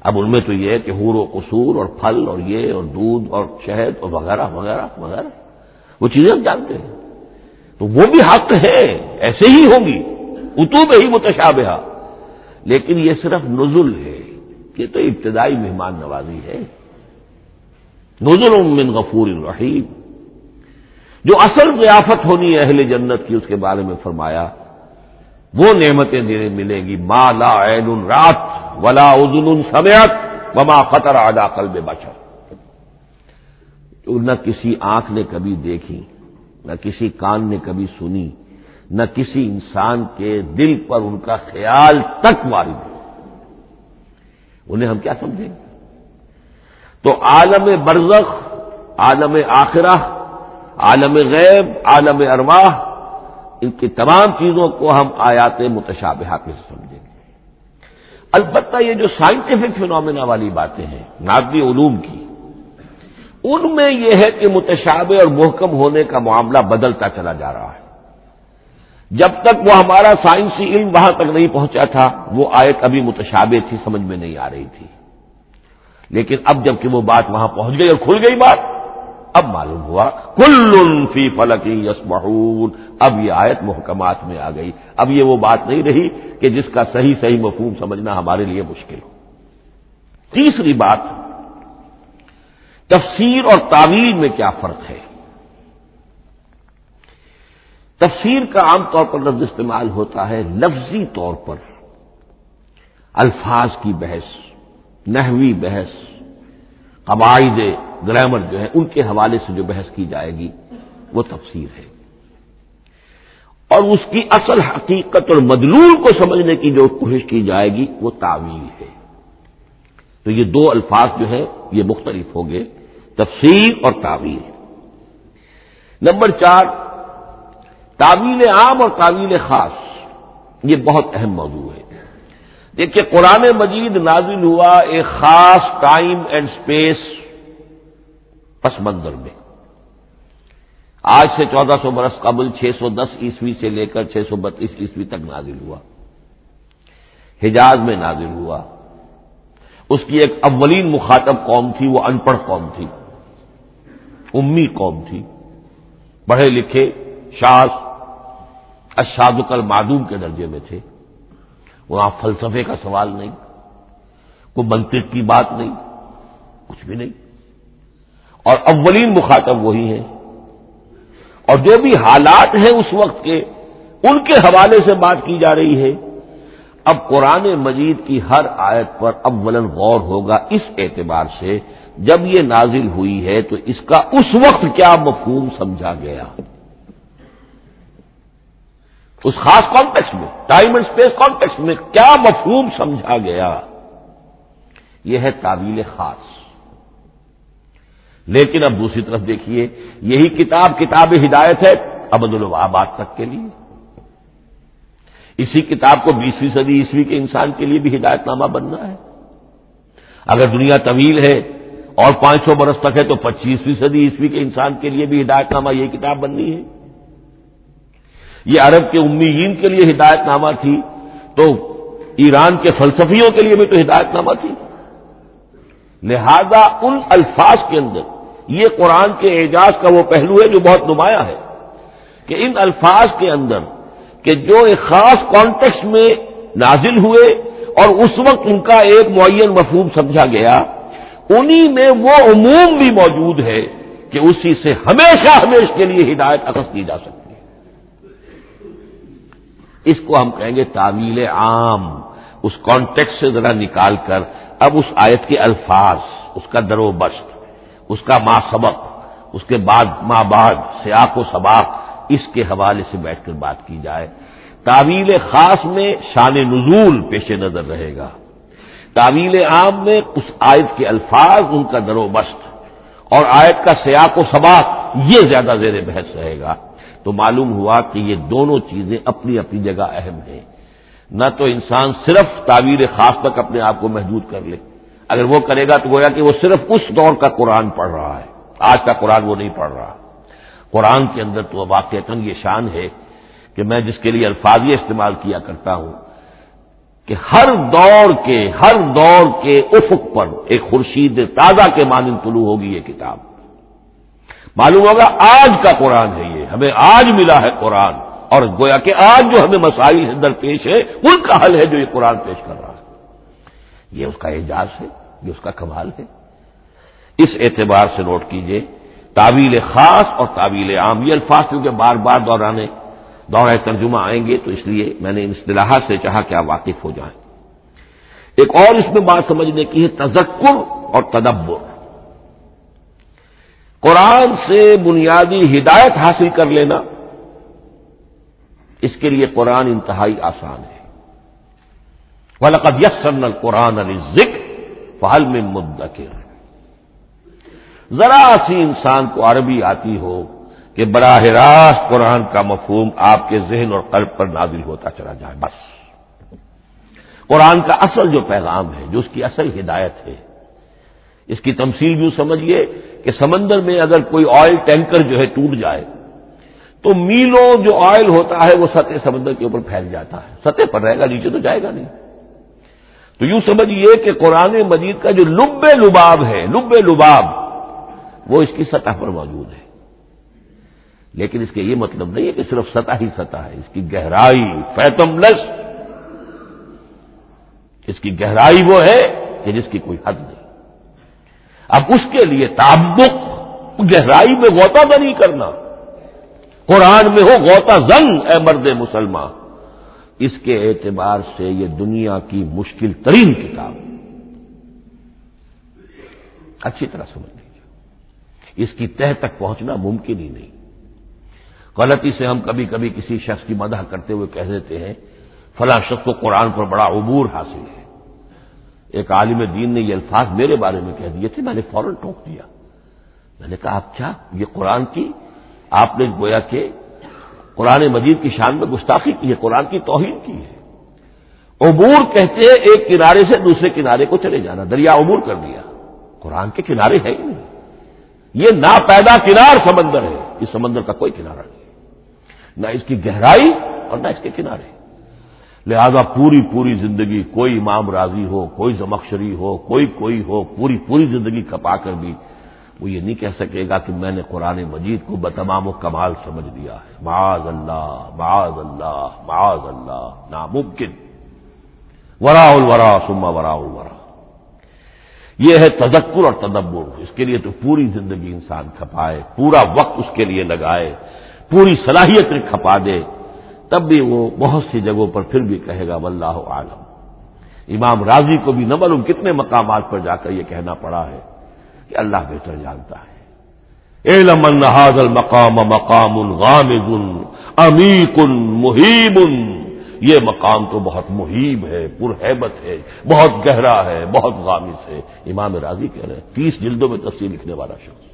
اب ان میں تو یہ ہے کہ حور و قصور اور پھل اور یہ اور دودھ اور شہد اور وغیرہ وغیرہ وغیرہ وہ چیزیں ہم جانتے ہیں، تو وہ بھی حق ہے، ایسے ہی ہوں گی اتوب ہی متشابہہ، لیکن یہ صرف نزل ہے، یہ تو ابتدائی مہمان نوازی ہے. نزل من غفور رحیم. جو اصل ضیافت ہونی ہے اہل جنت کی، اس کے بارے میں فرمایا وہ نعمتیں دینے ملیں گی ما لا عین رات ولا اذن سمعت وما خطر علی قلب بشر، نہ کسی آنکھ نے کبھی دیکھی، نہ کسی کان نے کبھی سنی، نہ کسی انسان کے دل پر ان کا خیال تک وارد ہو. انہیں ہم کیا سمجھیں گے؟ تو عالم برزخ، عالم آخرہ، عالم غیب، عالم ارواح، ان کی تمام چیزوں کو ہم آیات متشابہات میں سمجھیں گے. البتہ یہ جو سائنٹیفک فینومینا والی باتیں ہیں مادی علوم کی، ان میں یہ ہے کہ متشابہ اور محکم ہونے کا معاملہ بدلتا چلا جا رہا ہے. جب تک وہ ہمارا سائنسی علم وہاں تک نہیں پہنچا تھا وہ آیت ابھی متشابہ تھی، سمجھ میں نہیں آ رہی تھی. لیکن اب جب کہ وہ بات وہاں پہنچ گئی اور کھل گئی بات، اب معلوم ہوا کل فی فلک یسبحون. اب یہ آیت محکمات میں آ گئی. اب یہ وہ بات نہیں رہی کہ جس کا صحیح مفہوم سمجھنا ہمارے لیے مشکل ہو. تیسری بات، تفسیر اور تعویل میں کیا فرق ہے؟ تفسیر کا عام طور پر لفظ استعمال ہوتا ہے لفظی طور پر، الفاظ کی بحث، نحوی بحث، قواعد گرامر جو ہے ان کے حوالے سے جو بحث کی جائے گی وہ تفسیر ہے. اور اس کی اصل حقیقت اور مدلول کو سمجھنے کی جو کوشش کی جائے گی وہ تعویل ہے. تو یہ دو الفاظ جو ہے یہ مختلف ہوں گے، تفسیر اور تعویل. نمبر 4، تعویل عام اور تعویل خاص. یہ بہت اہم موضوع ہے. دیکھیے قرآن مجید نازل ہوا ایک خاص ٹائم اینڈ سپیس پس منظر میں. آج سے 1400 برس قبل 610 عیسوی سے لے کر 632 عیسوی تک نازل ہوا. حجاز میں نازل ہوا. اس کی ایک اولین مخاطب قوم تھی، وہ ان پڑھ قوم تھی، امی قوم تھی. پڑھے لکھے شاذ الشاذ المعدوم کے درجے میں تھے. وہاں فلسفے کا سوال نہیں، کوئی منطق کی بات نہیں، کچھ بھی نہیں. اور اولین مخاطب وہی ہیں. اور جو بھی حالات ہیں اس وقت کے ان کے حوالے سے بات کی جا رہی ہے. اب قرآن مجید کی ہر آیت پر اولاً غور ہوگا اس اعتبار سے جب یہ نازل ہوئی ہے تو اس کا اس وقت کیا مفہوم سمجھا گیا، اس خاص کانٹیکسٹ میں، ٹائم اینڈ اسپیس کانٹیکسٹ میں کیا مفہوم سمجھا گیا. یہ ہے تعویل خاص. لیکن اب دوسری طرف دیکھیے یہی کتاب ہدایت ہے ابد الآباد تک کے لیے. اسی کتاب کو 20ویں صدی عیسوی کے انسان کے لیے بھی ہدایت نامہ بننا ہے. اگر دنیا طویل ہے اور 500 برس تک ہے تو 25ویں صدی عیسوی کے انسان کے لیے بھی ہدایت نامہ یہی کتاب بننی ہے. یہ عرب کے امیین کے لیے ہدایت نامہ تھی تو ایران کے فلسفیوں کے لیے بھی تو ہدایت نامہ تھی. لہذا ان الفاظ کے اندر یہ قرآن کے اعجاز کا وہ پہلو ہے جو بہت نمایاں ہے کہ ان الفاظ کے اندر کہ جو ایک خاص کانٹیکسٹ میں نازل ہوئے اور اس وقت ان کا ایک معین مفہوم سمجھا گیا، انہی میں وہ عموم بھی موجود ہے کہ اسی سے ہمیشہ کے لیے ہدایت اخذ کی جا سکتی ہے. اس کو ہم کہیں گے تعویل عام. اس کانٹیکسٹ سے ذرا نکال کر اب اس آیت کے الفاظ، اس کا در و بست، اس کا ما سبق، اس کے بعد ما بعد، سیاق و سباق، اس کے حوالے سے بیٹھ کر بات کی جائے. تعویل خاص میں شان نزول پیش نظر رہے گا. تعویل عام میں اس آیت کے الفاظ، ان کا در و بست اور آیت کا سیاق و سباق یہ زیادہ زیر بحث رہے گا. تو معلوم ہوا کہ یہ دونوں چیزیں اپنی اپنی جگہ اہم ہیں. نہ تو انسان صرف تعویل خاص تک اپنے آپ کو محدود کر لے. اگر وہ کرے گا تو گویا کہ وہ صرف اس دور کا قرآن پڑھ رہا ہے، آج کا قرآن وہ نہیں پڑھ رہا۔ قرآن کے اندر تو واقعتاً یہ شان ہے کہ میں جس کے لیے الفاظ یہ استعمال کیا کرتا ہوں کہ ہر دور کے افق پر ایک خورشید تازہ کے مانند طلوع ہوگی یہ کتاب۔ معلوم ہوگا آج کا قرآن ہے، یہ ہمیں آج ملا ہے قرآن، اور گویا کہ آج جو ہمیں مسائل درپیش ہے ان کا حل ہے جو یہ قرآن پیش کر رہا ہے۔ یہ اس کا اعجاز ہے، یہ اس کا کمال ہے۔ اس اعتبار سے نوٹ کیجئے تعویل خاص اور تعویل عام، یہ الفاظ کیونکہ بار بار دورہ ترجمہ آئیں گے تو اس لیے میں نے ان اصطلاحات سے چاہا کہ آپ واقف ہو جائیں۔ ایک اور اس میں بات سمجھنے کی ہے تذکر اور تدبر۔ قرآن سے بنیادی ہدایت حاصل کر لینا، اس کے لیے قرآن انتہائی آسان ہے۔ وَلَقَدْ يَسَّرْنَا الْقُرْآنَ لِلذِّكْرِ فَهَلْ مِن مُدَّكِرٍ۔ ذرا سی انسان کو عربی آتی ہو کہ براہ راست قرآن کا مفہوم آپ کے ذہن اور قلب پر نازل ہوتا چلا جائے، بس قرآن کا اصل جو پیغام ہے، جو اس کی اصل ہدایت ہے، اس کی تمثیل یوں سمجھیے کہ سمندر میں اگر کوئی آئل ٹینکر جو ہے ٹوٹ جائے تو میلوں جو آئل ہوتا ہے وہ سطح سمندر کے اوپر پھیل جاتا ہے، سطح پر رہے گا، نیچے تو جائے گا نہیں۔ تو یوں سمجھیے کہ قرآن مجید کا جو لب لباب ہے، وہ اس کی سطح پر موجود ہے، لیکن اس کے یہ مطلب نہیں ہے کہ صرف سطح ہی سطح ہے، اس کی گہرائی فیتم لس، اس کی گہرائی وہ ہے کہ جس کی کوئی حد نہیں۔ اب اس کے لیے تعمق، گہرائی میں غوطہ نہیں کرنا، قرآن میں ہو غوطہ زن اے مرد مسلمان، اس کے اعتبار سے یہ دنیا کی مشکل ترین کتاب، اچھی طرح سمجھ لیجیے، اس کی تہ تک پہنچنا ممکن ہی نہیں۔ غلطی سے ہم کبھی کبھی کسی شخص کی مدح کرتے ہوئے کہہ دیتے ہیں فلاں شخص کو قرآن پر بڑا عبور حاصل ہے۔ ایک عالم دین نے یہ الفاظ میرے بارے میں کہہ دیے تھے، میں نے فوراً ٹوک دیا، میں نے کہا آپ کیا، یہ قرآن کی آپ نے گویا کہ قرآن مجید کی شان میں گستاخی کی ہے، قرآن کی توہین کی ہے۔ عبور کہتے ہیں ایک کنارے سے دوسرے کنارے کو چلے جانا، دریا عبور کر دیا، قرآن کے کنارے ہے ہی نہیں، یہ ناپیدا کنار سمندر ہے، اس سمندر کا کوئی کنارہ نہیں، نہ اس کی گہرائی اور نہ اس کے کنارے۔ لہذا پوری زندگی کوئی امام راضی ہو، کوئی زمخشری ہو، کوئی ہو، پوری زندگی کھپا کر بھی وہ یہ نہیں کہہ سکے گا کہ میں نے قرآن مجید کو بتمام و کمال سمجھ لیا ہے۔ معاذ اللہ، معاذ اللہ، معاذ اللہ، ناممکن۔ وراء الورا ثم وراء الورا، یہ ہے تذکر اور تدبر۔ اس کے لیے تو پوری زندگی انسان کھپائے، پورا وقت اس کے لیے لگائے، پوری صلاحیت کھپا دے، تب بھی وہ بہت سی جگہوں پر پھر بھی کہے گا واللہ عالم۔ امام راضی کو بھی نہ معلوم کتنے مقامات پر جا کر یہ کہنا پڑا ہے کہ اللہ بہتر جانتا ہے۔ اعلم ان ھذا المقام مقام غامض عمیق مہیب، یہ مقام تو بہت مہیب ہے، پرہیبت ہے، بہت گہرا ہے، بہت غامض ہے۔ امام راضی کہہ رہے ہیں، 30 جلدوں میں تفسیر لکھنے والا شخص۔